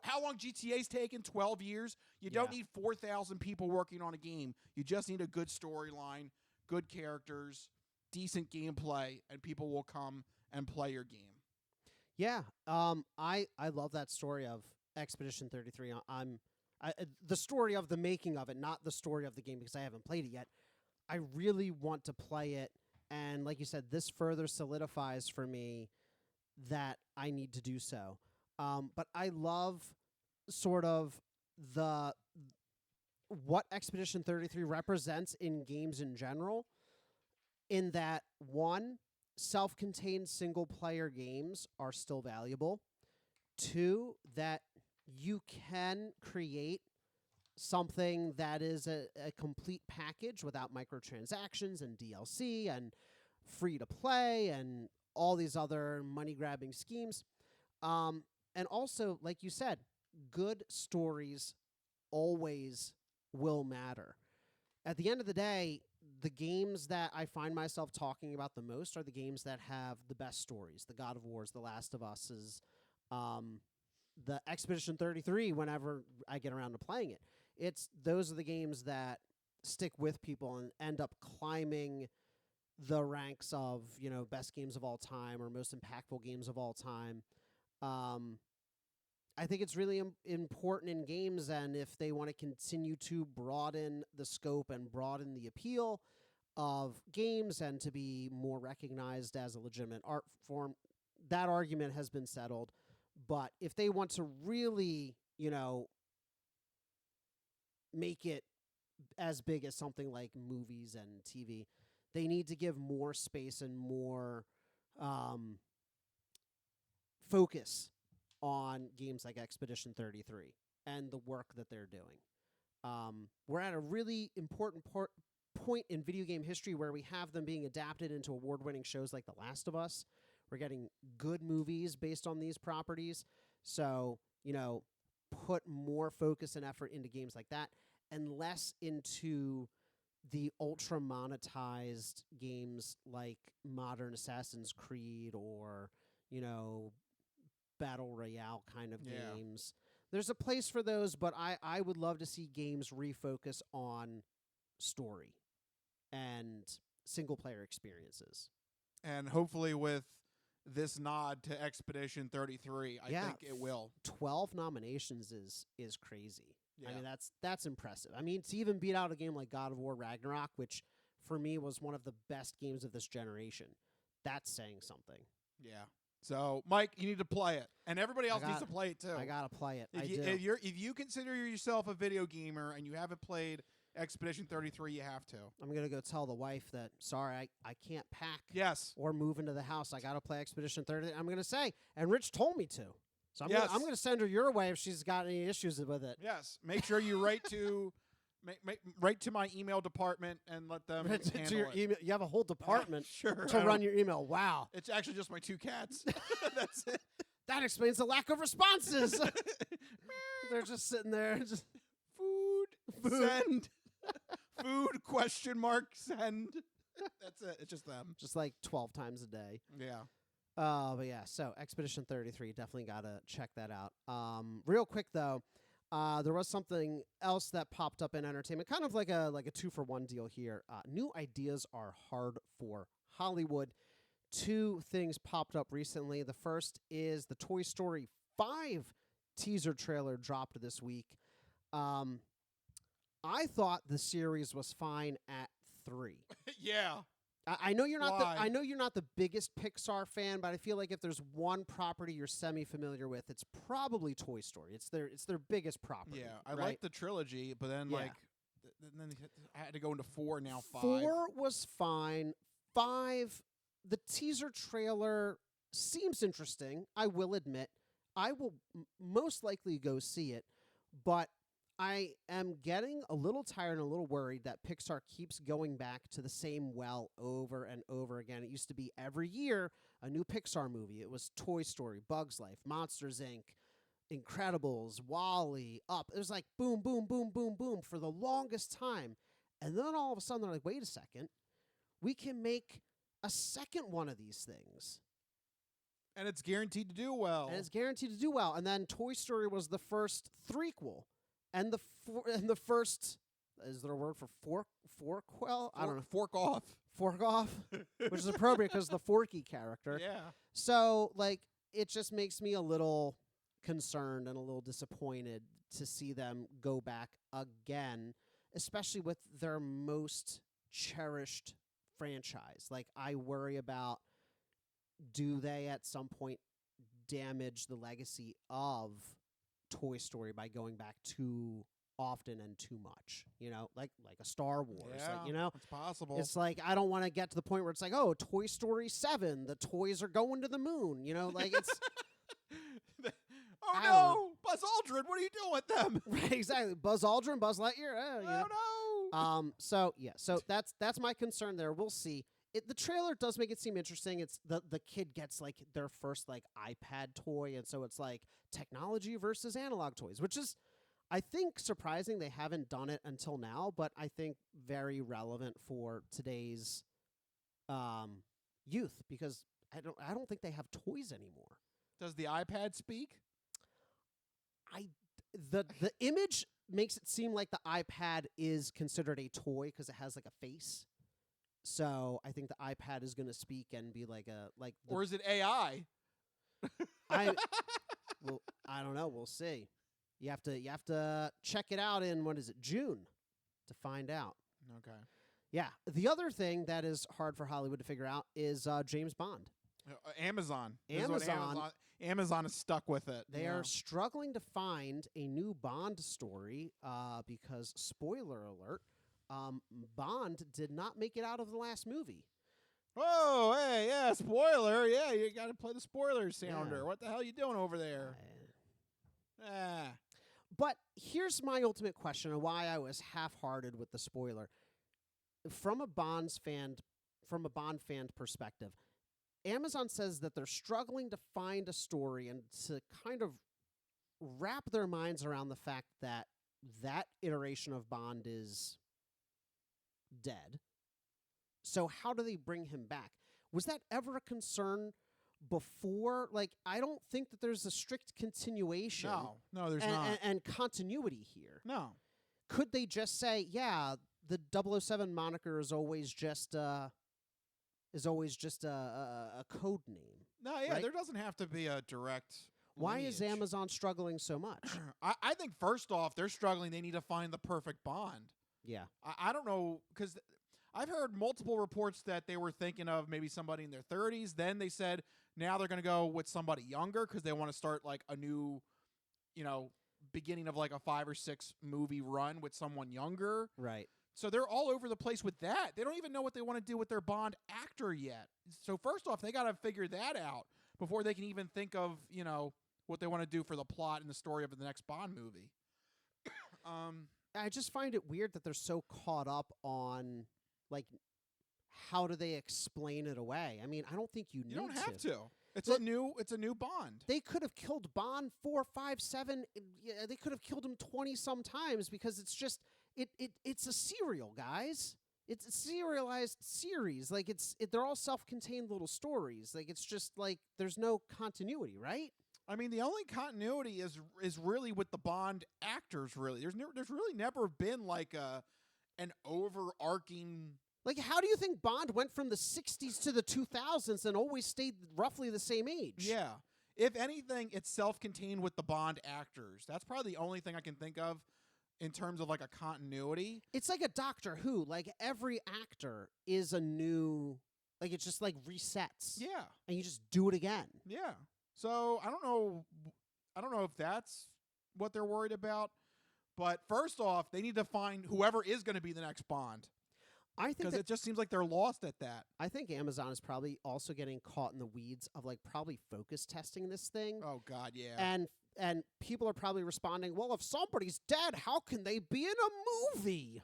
how long GTA's taken? 12 years? You don't need 4,000 people working on a game. You just need a good storyline, good characters, decent gameplay, and people will come and play your game.
Yeah, I love that story of Expedition 33. The story of the making of it, not the story of the game, because I haven't played it yet. I really want to play it, and like you said, this further solidifies for me that I need to do so. But I love sort of what Expedition 33 represents in games in general, in that, one, self-contained single-player games are still valuable. Two, that you can create something that is a complete package without microtransactions and DLC and free-to-play and all these other money-grabbing schemes. And also, like you said, good stories always will matter. At the end of the day, the games that I find myself talking about the most are the games that have the best stories. The God of Wars, The Last of Us, the Expedition 33, whenever I get around to playing it. Those are the games that stick with people and end up climbing the ranks of, best games of all time or most impactful games of all time. I think it's really important in games, and if they want to continue to broaden the scope and broaden the appeal of games and to be more recognized as a legitimate art form, that argument has been settled. But if they want to really, make it as big as something like movies and TV, they need to give more space and more focus on games like Expedition 33 and the work that they're doing. We're at a really important point in video game history where we have them being adapted into award-winning shows like The Last of Us. We're getting good movies based on these properties. So, put more focus and effort into games like that and less into the ultra monetized games like modern Assassin's Creed or, Battle Royale kind of games. There's a place for those, but I would love to see games refocus on story and single-player experiences.
And hopefully with this nod to Expedition 33, I think it will.
12 nominations is crazy.
Yeah.
I mean, that's impressive. I mean, to even beat out a game like God of War Ragnarok, which for me was one of the best games of this generation, that's saying something.
Yeah. So, Mike, you need to play it, and everybody else needs to play it too.
I gotta play it.
If you consider yourself a video gamer and you haven't played Expedition 33, you have to.
I'm gonna go tell the wife that sorry, I can't pack.
Yes.
Or move into the house. I gotta play Expedition 33. I'm gonna say, and Rich told me to, so I'm gonna send her your way if she's got any issues with it.
Yes. Make sure you write to. Write to my email department and let them handle
your
it.
email. You have a whole department
Sure,
to run your email. Wow.
It's actually just my 2 cats. That's it.
That explains the lack of responses. They're just sitting there. Just
food. Send. Food ? Send. That's it. It's just them.
Just like 12 times a day.
Yeah.
But yeah, so Expedition 33, definitely got to check that out. Real quick, though. There was something else that popped up in entertainment, kind of like a 2-for-1 deal here. New ideas are hard for Hollywood. 2 things popped up recently. The first is the Toy Story 5 teaser trailer dropped this week. I thought the series was fine at 3.
Yeah.
I know you're not the biggest Pixar fan, but I feel like if there's one property you're semi-familiar with, it's probably Toy Story. It's their biggest property.
Yeah, I
right?
like the trilogy, but then then I had to go into 4, now 5.
4 was fine. 5, the teaser trailer seems interesting. I will admit, I will most likely go see it, but I am getting a little tired and a little worried that Pixar keeps going back to the same well over and over again. It used to be every year a new Pixar movie. It was Toy Story, Bugs Life, Monsters, Inc., Incredibles, Wall-E, Up. It was like boom, boom, boom, boom, boom for the longest time. And then all of a sudden they're like, wait a second, we can make a second one of these things.
And it's guaranteed to do well.
And then Toy Story was the first threequel. And the first, is there a word for forquel? I don't know.
Fork off.
Fork off, which is appropriate because the Forky character.
Yeah.
So, like, it just makes me a little concerned and a little disappointed to see them go back again, especially with their most cherished franchise. Like, I worry about, do they at some point damage the legacy of Toy Story by going back too often and too much, like a Star Wars.
Yeah, it's possible.
It's like, I don't want to get to the point where it's like, oh, Toy Story 7, the toys are going to the moon, like it's
oh no, Buzz Aldrin, what are you doing with them?
Right, exactly. Buzz Aldrin, Buzz Lightyear.
No.
So that's my concern there. We'll see. The trailer does make it seem interesting. It's the kid gets like their first like iPad toy, and so it's like technology versus analog toys, which is, I think, surprising. They haven't done it until now, but I think very relevant for today's youth, because I don't think they have toys anymore.
Does the iPad speak?
The image makes it seem like the iPad is considered a toy because it has like a face. So I think the iPad is going to speak and be like
or is it AI?
I don't know. We'll see. You have to check it out in, what is it, June, to find out.
Okay.
Yeah. The other thing that is hard for Hollywood to figure out is James Bond.
Amazon. Amazon is stuck with it.
They are struggling to find a new Bond story because, spoiler alert, Bond did not make it out of the last movie.
Oh, hey, yeah, spoiler. Yeah, you got to play the spoiler sounder.
Yeah.
What the hell are you doing over there?
But here's my ultimate question and why I was half-hearted with the spoiler. From a Bond fan perspective, Amazon says that they're struggling to find a story and to kind of wrap their minds around the fact that that iteration of Bond is dead. So how do they bring him back? Was that ever a concern before? Like, I don't think that there's a strict continuation.
No, there's not.
And continuity here.
No.
Could they just say, yeah, the 007 moniker is always just a code name?
No, yeah,
right?
There doesn't have to be a direct
Why
lineage.
is Amazon struggling so much?
I think first off, they're struggling. They need to find the perfect Bond.
Yeah.
I don't know, because I've heard multiple reports that they were thinking of maybe somebody in their 30s. Then they said now they're going to go with somebody younger because they want to start like a new, beginning of like a 5 or 6 movie run with someone younger.
Right.
So they're all over the place with that. They don't even know what they want to do with their Bond actor yet. So first off, they got to figure that out before they can even think of, what they want to do for the plot and the story of the next Bond movie.
I just find it weird that they're so caught up on, like, how do they explain it away? I mean, I don't think you
don't have to. It's
But
a new Bond.
They could have killed Bond 4, 5, 7. They could have killed him 20 some times because it's just it's a serial, guys. It's a serialized series. Like they're all self-contained little stories. Like it's just like there's no continuity, right?
I mean, the only continuity is really with the Bond actors. Really, there's really never been like an overarching.
Like, how do you think Bond went from the 60s to the 2000s and always stayed roughly the same age?
Yeah. If anything, it's self-contained with the Bond actors. That's probably the only thing I can think of in terms of like a continuity.
It's like a Doctor Who. Like every actor is a new, like it's just like resets.
Yeah.
And you just do it again.
Yeah. So I don't know if that's what they're worried about. But first off, they need to find whoever is going to be the next Bond.
I think
because it just seems like they're lost at that.
I think Amazon is probably also getting caught in the weeds of like probably focus testing this thing.
Oh God, yeah.
And people are probably responding, well, if somebody's dead, how can they be in a movie?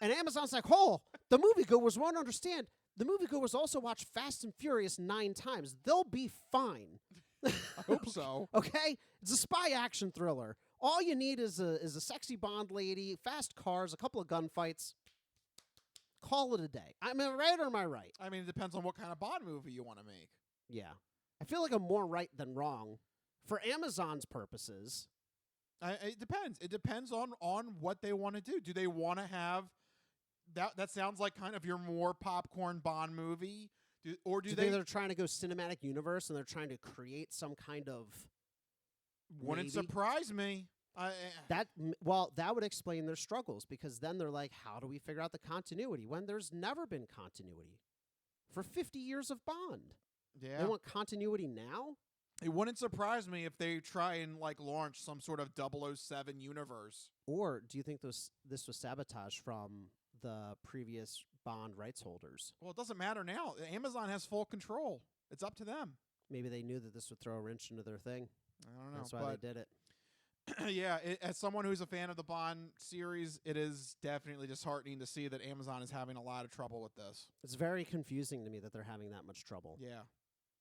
And Amazon's like, oh, the moviegoers won't understand. The moviegoers also watch Fast and Furious 9 times. They'll be fine.
I hope so.
Okay? It's a spy action thriller. All you need is a sexy Bond lady, fast cars, a couple of gunfights. Call it a day. Am I right or am I right?
I mean, it depends on what kind of Bond movie you want to make.
Yeah. I feel like I'm more right than wrong. For Amazon's purposes.
It depends. It depends on what they want to do. Do they want to have... That sounds like kind of your more popcorn Bond movie. Do they...
They're trying to go cinematic universe and they're trying to create some kind of...
Wouldn't surprise me.
That would explain their struggles, because then they're like, how do we figure out the continuity when there's never been continuity for 50 years of Bond?
Yeah.
They want continuity now?
It wouldn't surprise me if they try and like launch some sort of 007 universe.
Or do you think this was sabotage from the previous Bond rights holders?
Well, it doesn't matter now. Amazon has full control. It's up to them.
Maybe they knew that this would throw a wrench into their thing.
I don't know.
That's why they did it.
Yeah, as someone who's a fan of the Bond series, it is definitely disheartening to see that Amazon is having a lot of trouble with this.
It's very confusing to me that they're having that much trouble.
Yeah.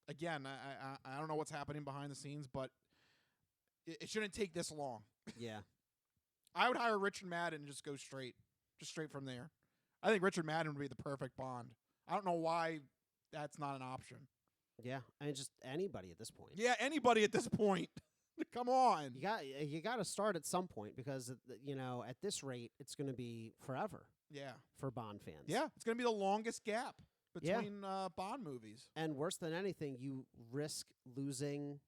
Again, I don't know what's happening behind the scenes, but it shouldn't take this long.
Yeah.
I would hire Richard Madden and just go straight from there. I think Richard Madden would be the perfect Bond. I don't know why that's not an option.
Yeah, I mean, just anybody at this point.
Yeah, anybody at this point. Come on.
You got to start at some point, because at this rate it's going to be forever.
Yeah.
For Bond fans.
Yeah, it's going to be the longest gap between Bond movies.
And worse than anything, you risk losing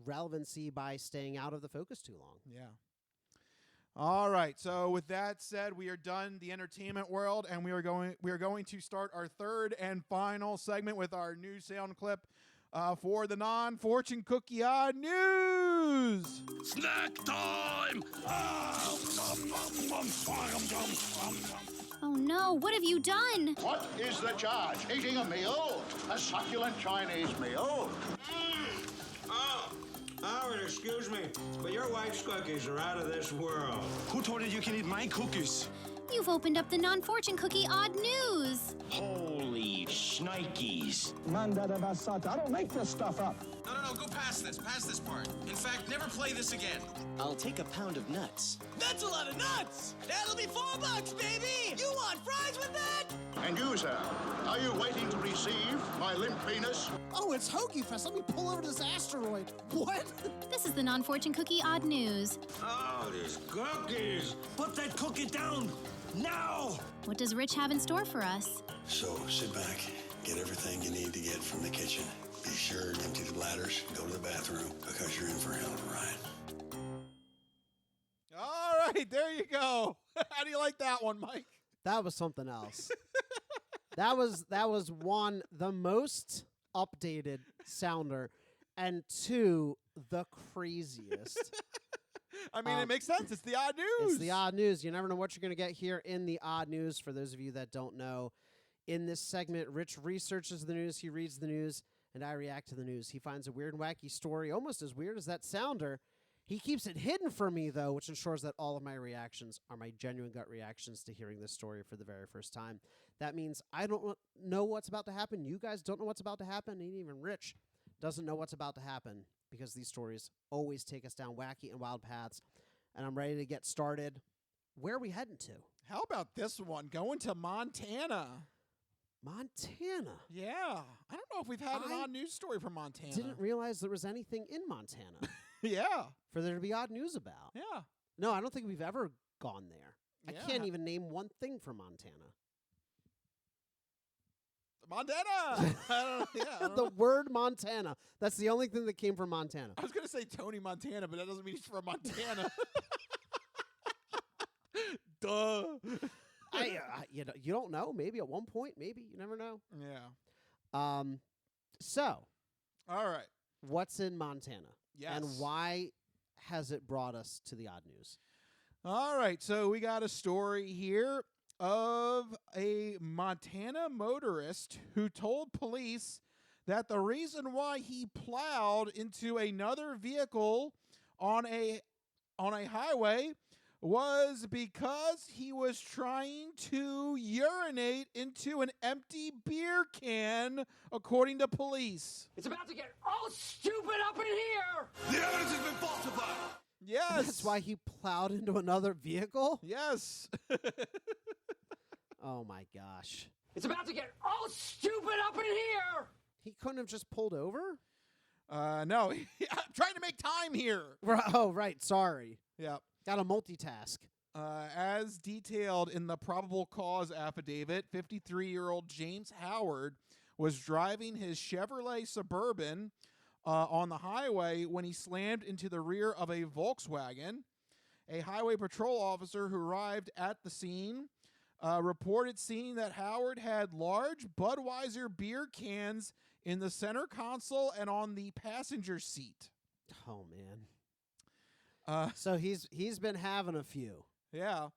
relevancy by staying out of the focus too long.
Yeah. All right. So with that said, we are done the entertainment world, and we are going to start our third and final segment with our new sound clip for the non-fortune cookie odd news.
Snack time!
Oh no, what have you done?
What is the charge? Eating a meal? A succulent Chinese meal?
Oh, Howard, excuse me, but your wife's cookies are out of this world.
Who told you you can eat my cookies?
You've opened up the non-fortune cookie odd news.
Holy shnikes.
I don't make this stuff up.
No, go past this part. In fact, never play this again.
I'll take a pound of nuts.
That's a lot of nuts! That'll be $4, baby! You want fries with that?
And you, sir, are you waiting to receive my limp penis?
Oh, it's Hoagie Fest. Let me pull over this asteroid. What?
This is the non-fortune cookie odd news.
Oh, these cookies. Put that cookie down now.
What does Rich have in store for us?
So sit back, get everything you need to get from the kitchen. Be sure to empty the bladders, go to the bathroom, because you're in for a hell of a ride.
All right, there you go. How do you like that one, Mike?
That was something else. that was one, the most updated sounder, and two, the craziest.
I mean, it makes sense. It's the odd news.
It's the odd news. You never know what you're going to get here in the odd news. For those of you that don't know, in this segment, Rich researches the news, he reads the news, and I react to the news. He finds a weird and wacky story, almost as weird as that sounder. He keeps it hidden from me, though, which ensures that all of my reactions are my genuine gut reactions to hearing this story for the very first time. That means I don't know what's about to happen. You guys don't know what's about to happen. And even Rich doesn't know what's about to happen, because these stories always take us down wacky and wild paths. And I'm ready to get started. Where are we heading to?
How about this one? Going to Montana.
Montana?
Yeah. I don't know if we've had an odd news story from Montana.
Didn't realize there was anything in Montana.
Yeah.
For there to be odd news about.
Yeah.
No, I don't think we've ever gone there.
Yeah.
I can't even name one thing from Montana.
Montana! I don't
The
know.
word Montana. That's the only thing that came from Montana.
I was going to say Tony Montana, but that doesn't mean he's from Montana. Duh.
You don't know. Maybe at one point. Maybe. You never know.
Yeah.
So.
All right.
What's in Montana?
Yes.
And why has it brought us to the odd news?
All right. So we got a story here. of a Montana motorist who told police that the reason why he plowed into another vehicle on a highway was because he was trying to urinate into an empty beer can, according to police.
It's about to get all stupid up in here!
The evidence has been falsified! Yes!
That's why he plowed into another vehicle?
Yes!
Oh my gosh.
It's about to get all stupid up in here!
He couldn't have just pulled over?
No. I'm trying to make time here.
Oh, right. Sorry.
Yep.
Got to multitask.
As detailed in the probable cause affidavit, 53-year-old James Howard was driving his Chevrolet Suburban on the highway when he slammed into the rear of a Volkswagen. A highway patrol officer who arrived at the scene reported seeing that Howard had large Budweiser beer cans in the center console and on the passenger seat.
Oh, man. So he's been having a few.
Yeah.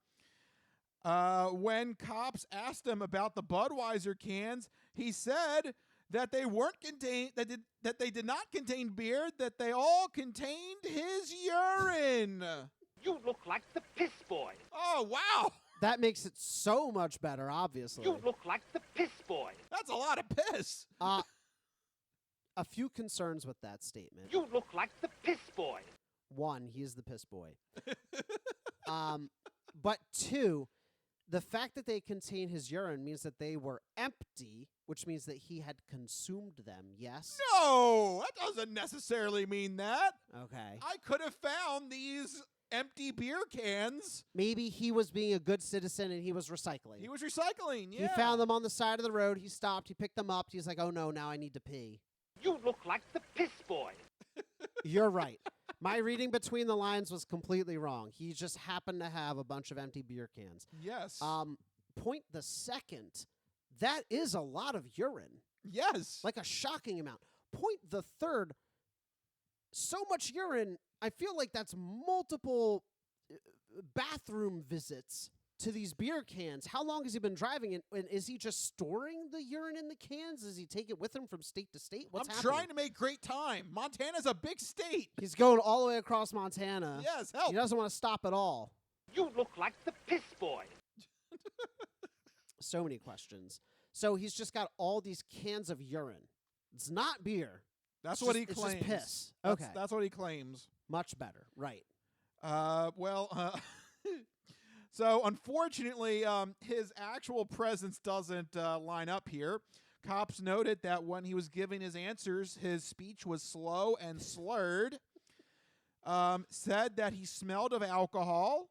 When cops asked him about the Budweiser cans, he said that they weren't contained, that they did not contain beer, that they all contained his urine.
You look like the piss boy.
Oh, wow.
That makes it so much better, obviously.
You look like the piss boy.
That's a lot of piss.
A few concerns with that statement.
You look like the piss boy.
One, he is the piss boy. But two, the fact that they contain his urine means that they were empty, which means that he had consumed them, yes?
No, that doesn't necessarily mean that.
Okay.
I could have found these empty beer cans.
Maybe he was being a good citizen and he was recycling.
He was recycling, yeah.
He found them on the side of the road. He stopped. He picked them up. He's like, oh, no, now I need to pee.
You look like the piss boy.
You're right. My reading between the lines was completely wrong. He just happened to have a bunch of empty beer cans.
Yes.
Point the second, that is a lot of urine.
Yes.
Like a shocking amount. Point the third, so much urine, I feel like that's multiple bathroom visits to these beer cans. How long has he been driving it? And is he just storing the urine in the cans? Does he take it with him from state to state? What's
I'm
happening?
trying to make great time. Montana's a big state.
He's going all the way across Montana.
Yes, help.
He doesn't want to stop at all.
You look like the piss boy.
So many questions. So he's just got all these cans of urine. It's not beer.
That's
It's
what
just-
he claims.
It's just piss.
That's,
Okay.
That's what he claims.
Much better. Right.
So unfortunately, his actual presence doesn't line up here. Cops noted that when he was giving his answers, his speech was slow and slurred. Said that he smelled of alcohol.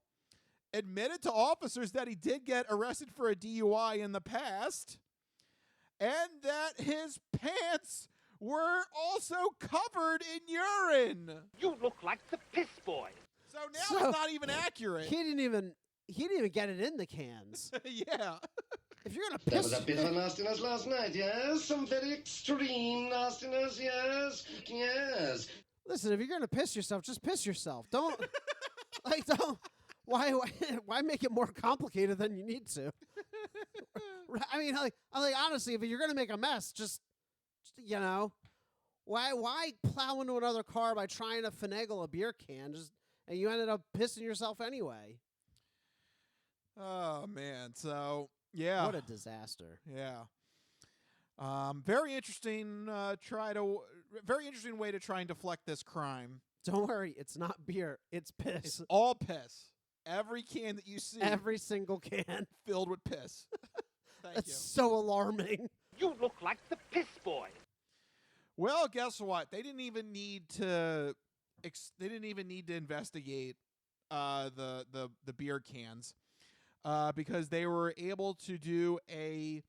Admitted to officers that he did get arrested for a DUI in the past. And that his pants were also covered in urine.
You look like the piss boy.
So now it's not even accurate.
He didn't even get it in the cans.
Yeah.
If you're gonna
There
piss,
was a bit of nastiness last night, yes? Some very extreme nastiness, yes? Yes.
listen, if you're gonna piss yourself, just piss yourself. Don't why make it more complicated than you need to? I mean, honestly, if you're gonna make a mess, just why plow into another car by trying to finagle a beer can? And you ended up pissing yourself anyway.
Oh man, so yeah,
what a disaster.
Yeah. Very interesting. Very interesting way to try and deflect this crime.
Don't worry, it's not beer; it's piss.
It's all piss. Every can that you see,
every single can
filled with piss.
That's so alarming.
You look like the piss boy.
Well, guess what? They didn't even need to. They didn't even need to investigate the beer cans because they were able to do a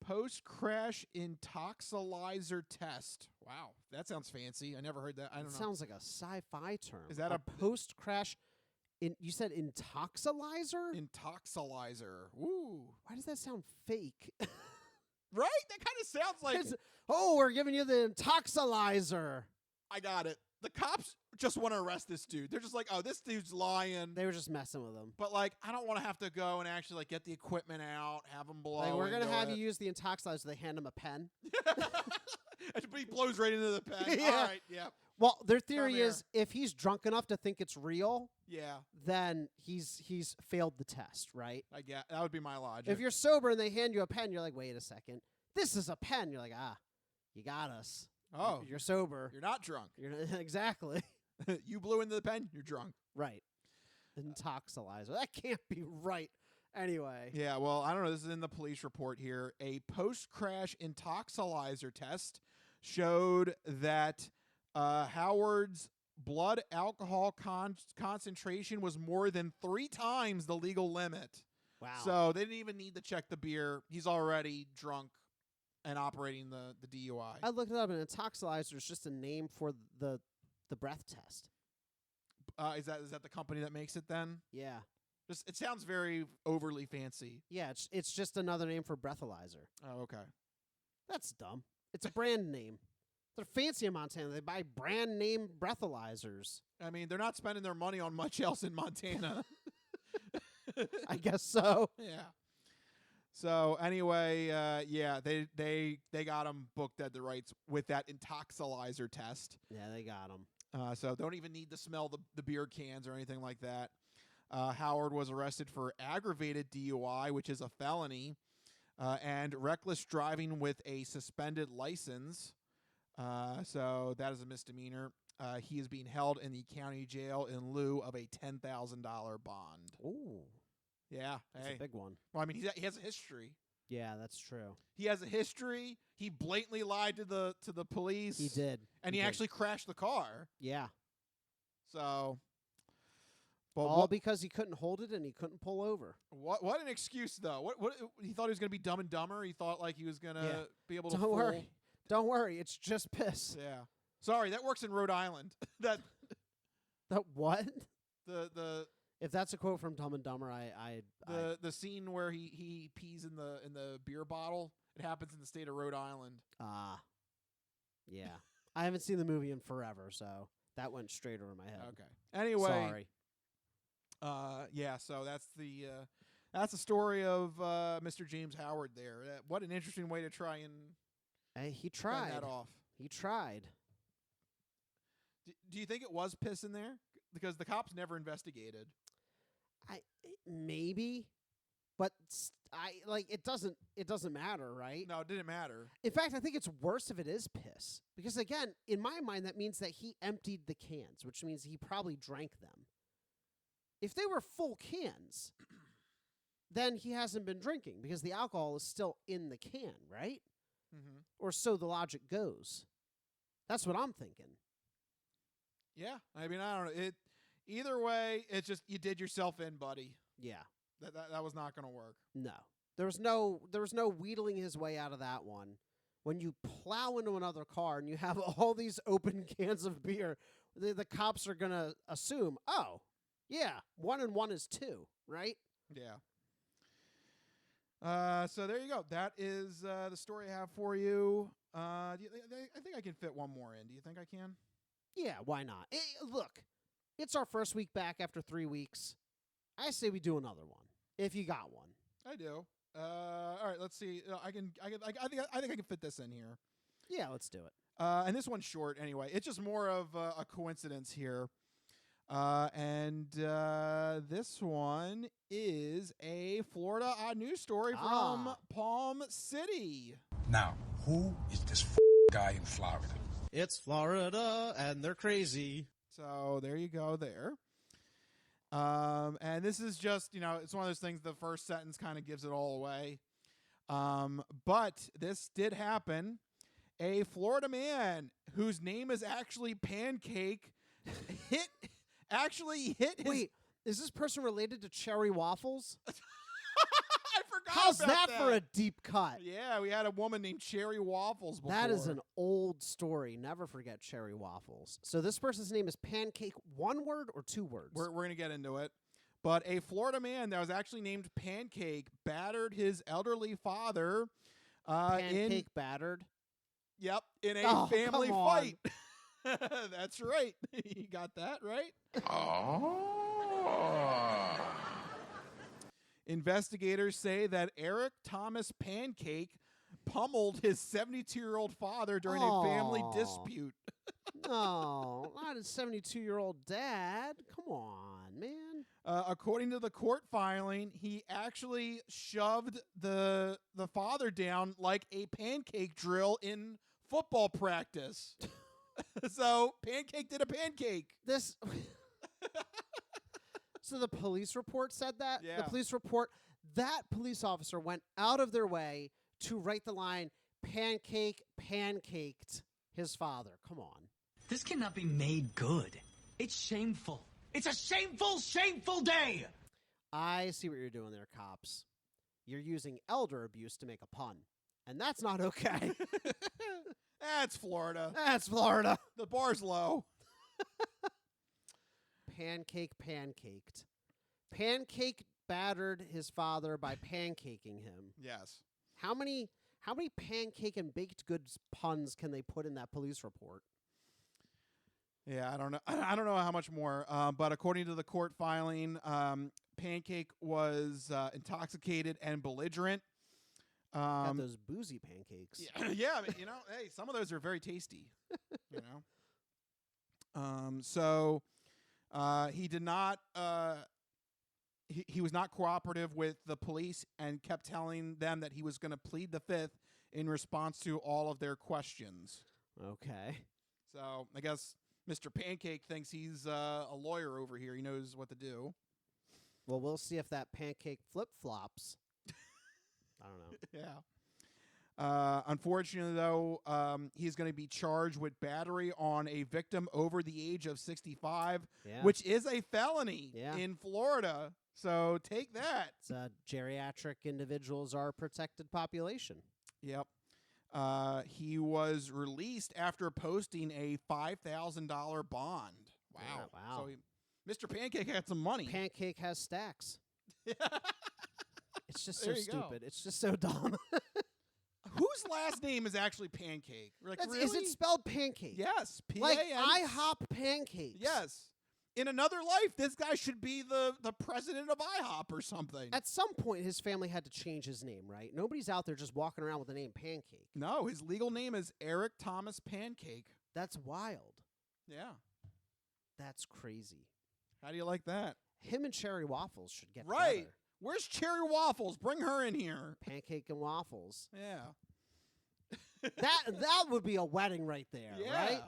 post-crash intoxilizer test. Wow, that sounds fancy. I never heard that. I don't know.
Sounds like a sci-fi term.
Is that a
post-crash? You said intoxilizer?
Intoxilizer. Ooh.
Why does that sound fake?
Right? That kind of sounds like.
We're giving you the intoxilizer.
I got it. The cops just want to arrest this dude. They're just like, oh, this dude's lying.
They were just messing with him.
But like, I don't want to have to go and actually like get the equipment out, have him blow.
Like, we're gonna have
it.
you use the intoxilizer. They hand him a pen.
But he blows right into the pen.
Yeah.
All right, yeah.
Well, their theory is if he's drunk enough to think it's real,
yeah,
then he's failed the test, right?
I get that would be my logic.
If you're sober and they hand you a pen, you're like, wait a second, this is a pen. You're like, you got us.
Oh,
you're sober.
You're not drunk.
You're not, exactly.
You blew into the pen. You're drunk.
Right. Intoxilizer. That can't be right. Anyway.
Yeah. Well, I don't know. This is in the police report here. A post-crash intoxilizer test showed that Howard's blood alcohol concentration was more than 3 times the legal limit.
Wow.
So they didn't even need to check the beer. He's already drunk and operating the DUI.
I looked it up, and intoxilizer is just a name for the breath test.
Is that the company that makes it then?
Yeah.
Just it sounds very overly fancy.
Yeah, it's just another name for breathalyzer.
Oh, okay.
That's dumb. It's a brand name. They're fancy in Montana. They buy brand name breathalyzers.
I mean, they're not spending their money on much else in Montana.
I guess so.
Yeah. So anyway, yeah, they got him booked at the rights with that intoxilizer test.
Yeah, they got him.
So don't even need to smell the beer cans or anything like that. Howard was arrested for aggravated DUI, which is a felony, and reckless driving with a suspended license. So that is a misdemeanor. He is being held in the county jail in lieu of a $10,000 bond.
Ooh.
Yeah.
That's a big one.
Well, I mean, he has a history.
Yeah, that's true.
He has a history. He blatantly lied to the police.
He did.
And he actually crashed the car.
Yeah.
So. But
all because he couldn't hold it and he couldn't pull over.
What an excuse, though. What he thought he was going to be Dumb and Dumber. He thought like he was going to be able to.
Don't worry. It's just piss.
Yeah. Sorry, that works in Rhode Island. that
what?
The
if that's a quote from Dumb and Dumber,
the scene where he pees in the beer bottle. It happens in the state of Rhode Island.
Yeah. I haven't seen the movie in forever, so that went straight over my head.
Okay. Anyway.
Sorry.
Yeah. So that's the story of Mr. James Howard. There. What an interesting way to try and.
He tried.
That off.
He tried.
Do you think it was piss in there? Because the cops never investigated.
Maybe, but it doesn't matter, right?
No, it didn't matter.
In fact, I think it's worse if it is piss, because again, in my mind, that means that he emptied the cans, which means he probably drank them. If they were full cans, then he hasn't been drinking because the alcohol is still in the can, right?
Mm-hmm.
Or so the logic goes. That's what I'm thinking.
Yeah, I mean, I don't know. Either way, it's just you did yourself in, buddy.
Yeah,
that was not going to work.
No, there was no wheedling his way out of that one. When you plow into another car and you have all these open cans of beer, the cops are gonna assume, oh, yeah, 1 and 1 is 2, right?
Yeah. So there you go. That is the story I have for you. I think I can fit one more in. Do you think I can?
Yeah, why not? Look, it's our first week back after 3 weeks. I say we do another one if you got one.
I do. All right, let's see. I think I can fit this in here.
Yeah, let's do it.
And this one's short anyway. It's just more of a coincidence here. And this one is a Florida news story from Palm City.
Now, who is this guy in Florida?
It's Florida, and they're crazy.
So there you go there. And this is just, it's one of those things, the first sentence kind of gives it all away. But this did happen. A Florida man whose name is actually Pancake hit his...
Wait, is this person related to Cherry Waffles?
I forgot
How's
about
that for a deep cut?
Yeah, we had a woman named Cherry Waffles before.
That is an old story. Never forget Cherry Waffles. So this person's name is Pancake, 1 word or 2 words?
We're going to get into it. But a Florida man that was actually named Pancake battered his elderly father.
Pancake battered?
Yep, in a family fight. That's right. You got that right. Investigators say that Eric Thomas Pancake pummeled his 72-year-old father during a family dispute.
No, not his 72-year-old dad. Come on, man.
According to the court filing, he actually shoved the father down like a pancake drill in football practice. So Pancake did a pancake.
So the police report said that?
Yeah.
The police report, that police officer went out of their way to write the line, Pancake pancaked his father. Come on.
This cannot be made good. It's shameful. It's a shameful, shameful day.
I see what you're doing there, cops. You're using elder abuse to make a pun. And that's not okay.
That's Florida.
That's Florida.
The bar's low.
Pancake pancaked. Pancake battered his father by pancaking him.
Yes.
How many pancake and baked goods puns can they put in that police report?
Yeah, I don't know. I don't know how much more. But according to the court filing, Pancake was intoxicated and belligerent.
Got those boozy pancakes.
Yeah. I mean, hey, some of those are very tasty. So he did not. He was not cooperative with the police and kept telling them that he was going to plead the fifth in response to all of their questions.
Okay.
So I guess Mr. Pancake thinks he's a lawyer over here. He knows what to do.
Well, we'll see if that pancake flip-flops. I don't know.
Yeah. Unfortunately, though, he's going to be charged with battery on a victim over the age of 65, which is a felony in Florida. So take that.
Geriatric individuals are a protected population.
Yep. He was released after posting a $5,000 bond. Wow.
Yeah, wow.
So Mr. Pancake had some money.
Pancake has stacks. It's just so
There you go.
stupid. It's just so dumb.
Whose last name is actually Pancake? Like, really?
Is it spelled pancake?
Yes.
Like
P-A-N-
IHOP pancakes.
Yes. In another life, this guy should be the president of IHOP or something.
At some point, his family had to change his name, right? Nobody's out there just walking around with the name Pancake.
No, his legal name is Eric Thomas Pancake.
That's wild.
Yeah.
That's crazy.
How do you like that?
Him and Cherry Waffles should get
Right.
together.
Where's Cherry Waffles? Bring her in here.
Pancake and waffles.
Yeah.
That would be a wedding right there,
Yeah.
right?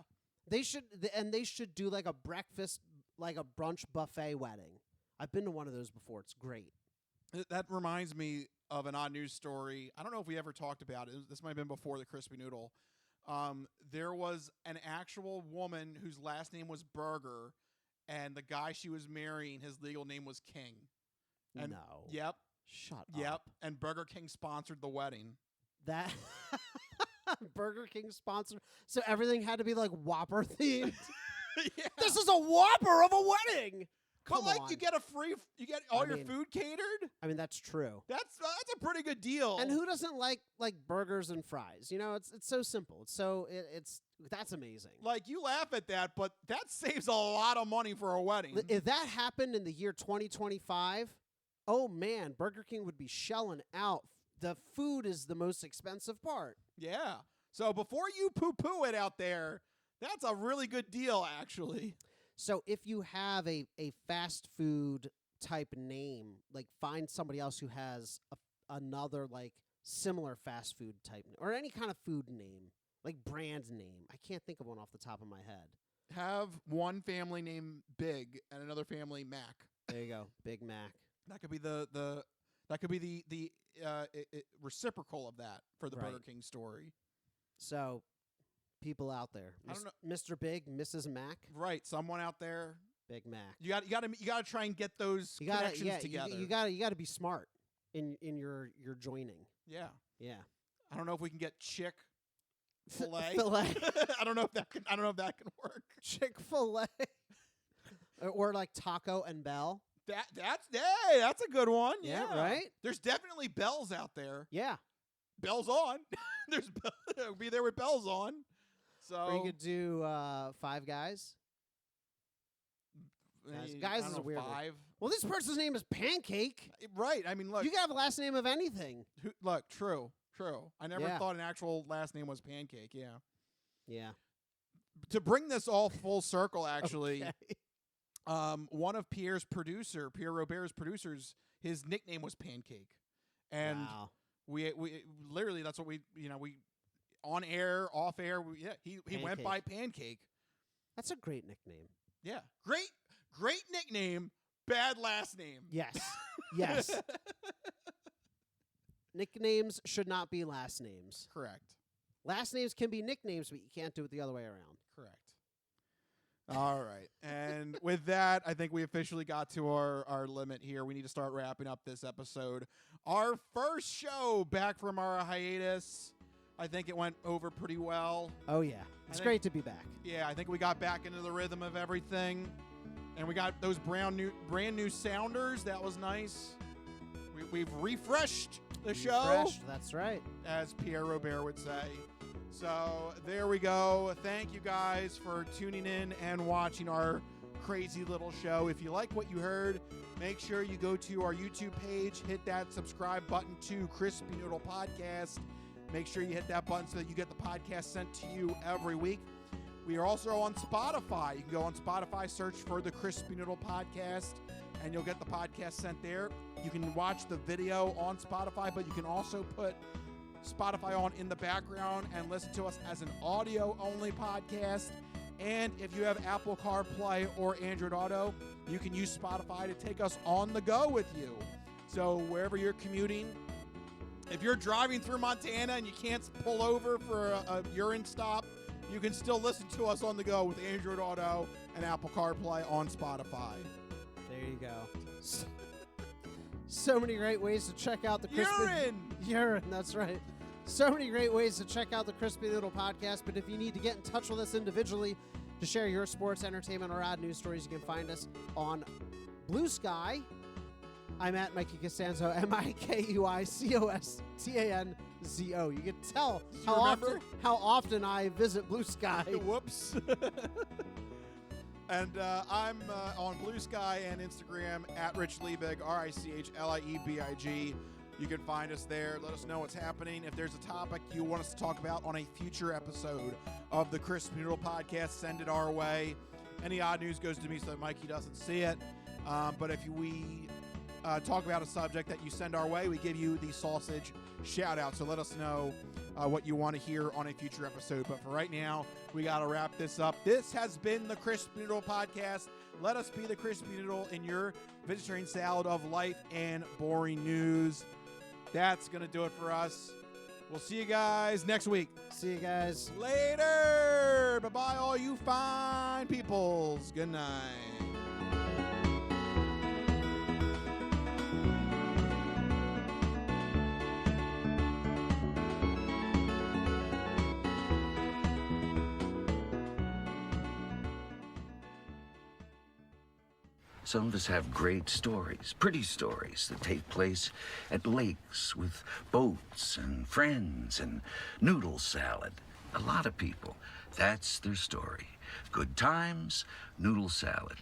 They should do like a breakfast, like a brunch buffet wedding. I've been to one of those before. It's great.
That reminds me of an odd news story. I don't know if we ever talked about it. This might have been before the Crispy Noodle. There was an actual woman whose last name was Burger, and the guy she was marrying, his legal name was King. And
no.
Yep.
Shut
Yep.
up.
And Burger King sponsored the wedding.
That Burger King sponsor. So everything had to be like Whopper themed.
Yeah.
This is a Whopper of a wedding.
But
Come on.
you get all your food catered.
I mean, that's true.
That's a pretty good deal.
And who doesn't like burgers and fries? You know, it's so simple. That's amazing.
Like, you laugh at that, but that saves a lot of money for a wedding.
If that happened in the year 2025, oh man, Burger King would be shelling out. The food is the most expensive part.
Yeah. So before you poo-poo it out there, that's a really good deal, actually.
So if you have a fast food type name, like find somebody else who has another like similar fast food type or any kind of food name, like brand name. I can't think of one off the top of my head.
Have one family named Big and another family Mac.
There you go, Big Mac.
That could be the reciprocal of that for the Burger King story.
So, people out there,
I don't know.
Mr. Big, Mrs. Mac,
right? Someone out there,
Big Mac.
You got to try and get those connections together.
You got to be smart in your joining.
Yeah,
yeah.
I don't know if we can get Chick-fil-A.
Filet.
I don't know if that can work.
Chick-fil-A, or like Taco and Bell.
That's a good one.
Yeah, right.
There's definitely bells out there.
Yeah,
bells on. Be there with bells on. So
you could do Five Guys. Guys is a weird one. Well, this person's name is Pancake.
Right. I mean, look.
You can have a last name of anything.
Look, true. I never thought an actual last name was Pancake. Yeah.
Yeah.
To bring this all full circle, actually, one of Pierre Robert's producers, his nickname was Pancake. And we literally, that's what we on air, off air, he went by Pancake.
That's a great nickname.
Yeah. Great nickname, bad last name.
Yes. Yes. Nicknames should not be last names.
Correct.
Last names can be nicknames, but you can't do it the other way around.
Correct. All right. And with that, I think we officially got to our limit here. We need to start wrapping up this episode. Our first show back from our hiatus. I think it went over pretty well.
Oh, yeah. It's great to be back.
Yeah, I think we got back into the rhythm of everything. And we got those brand new sounders. That was nice. We've refreshed the show.
That's right.
As Pierre Robert would say. So there we go. Thank you guys for tuning in and watching our crazy little show. If you like what you heard, make sure you go to our YouTube page, hit that subscribe button to Crispy Noodle Podcast. Make sure you hit that button so that you get the podcast sent to you every week. We are also on Spotify. You can go on Spotify, search for the Crispy Noodle Podcast, and you'll get the podcast sent there. You can watch the video on Spotify, but you can also put Spotify on in the background and listen to us as an audio-only podcast. And if you have Apple CarPlay or Android Auto, you can use Spotify to take us on the go with you. So wherever you're commuting, if you're driving through Montana and you can't pull over for a urine stop, you can still listen to us on the go with Android Auto and Apple CarPlay on Spotify.
There you go. So many great ways to check out the Urine, that's right. So many great ways to check out the Crispy Noodle Podcast, but if you need to get in touch with us individually to share your sports, entertainment, or odd news stories, you can find us on Blue Sky. I'm at Mikey Costanzo, MIKUICOSTANZO. You can tell how often I visit Blue Sky.
Whoops. And I'm on Blue Sky and Instagram at Rich Liebig, RICHLIEBIG. You can find us there. Let us know what's happening. If there's a topic you want us to talk about on a future episode of the Crispy Noodle Podcast, send it our way. Any odd news goes to me so that Mikey doesn't see it. But if we talk about a subject that you send our way, we give you the sausage shout out. So let us know what you want to hear on a future episode. But for right now, we got to wrap this up. This has been the Crispy Noodle Podcast. Let us be the Crispy Noodle in your vegetarian salad of life and boring news. That's going to do it for us. We'll see you guys next week.
See you guys
later. Bye-bye, all you fine peoples. Good night.
Some of us have great stories, pretty stories that take place at lakes with boats and friends and noodle salad. A lot of people, that's their story. Good times, noodle salad.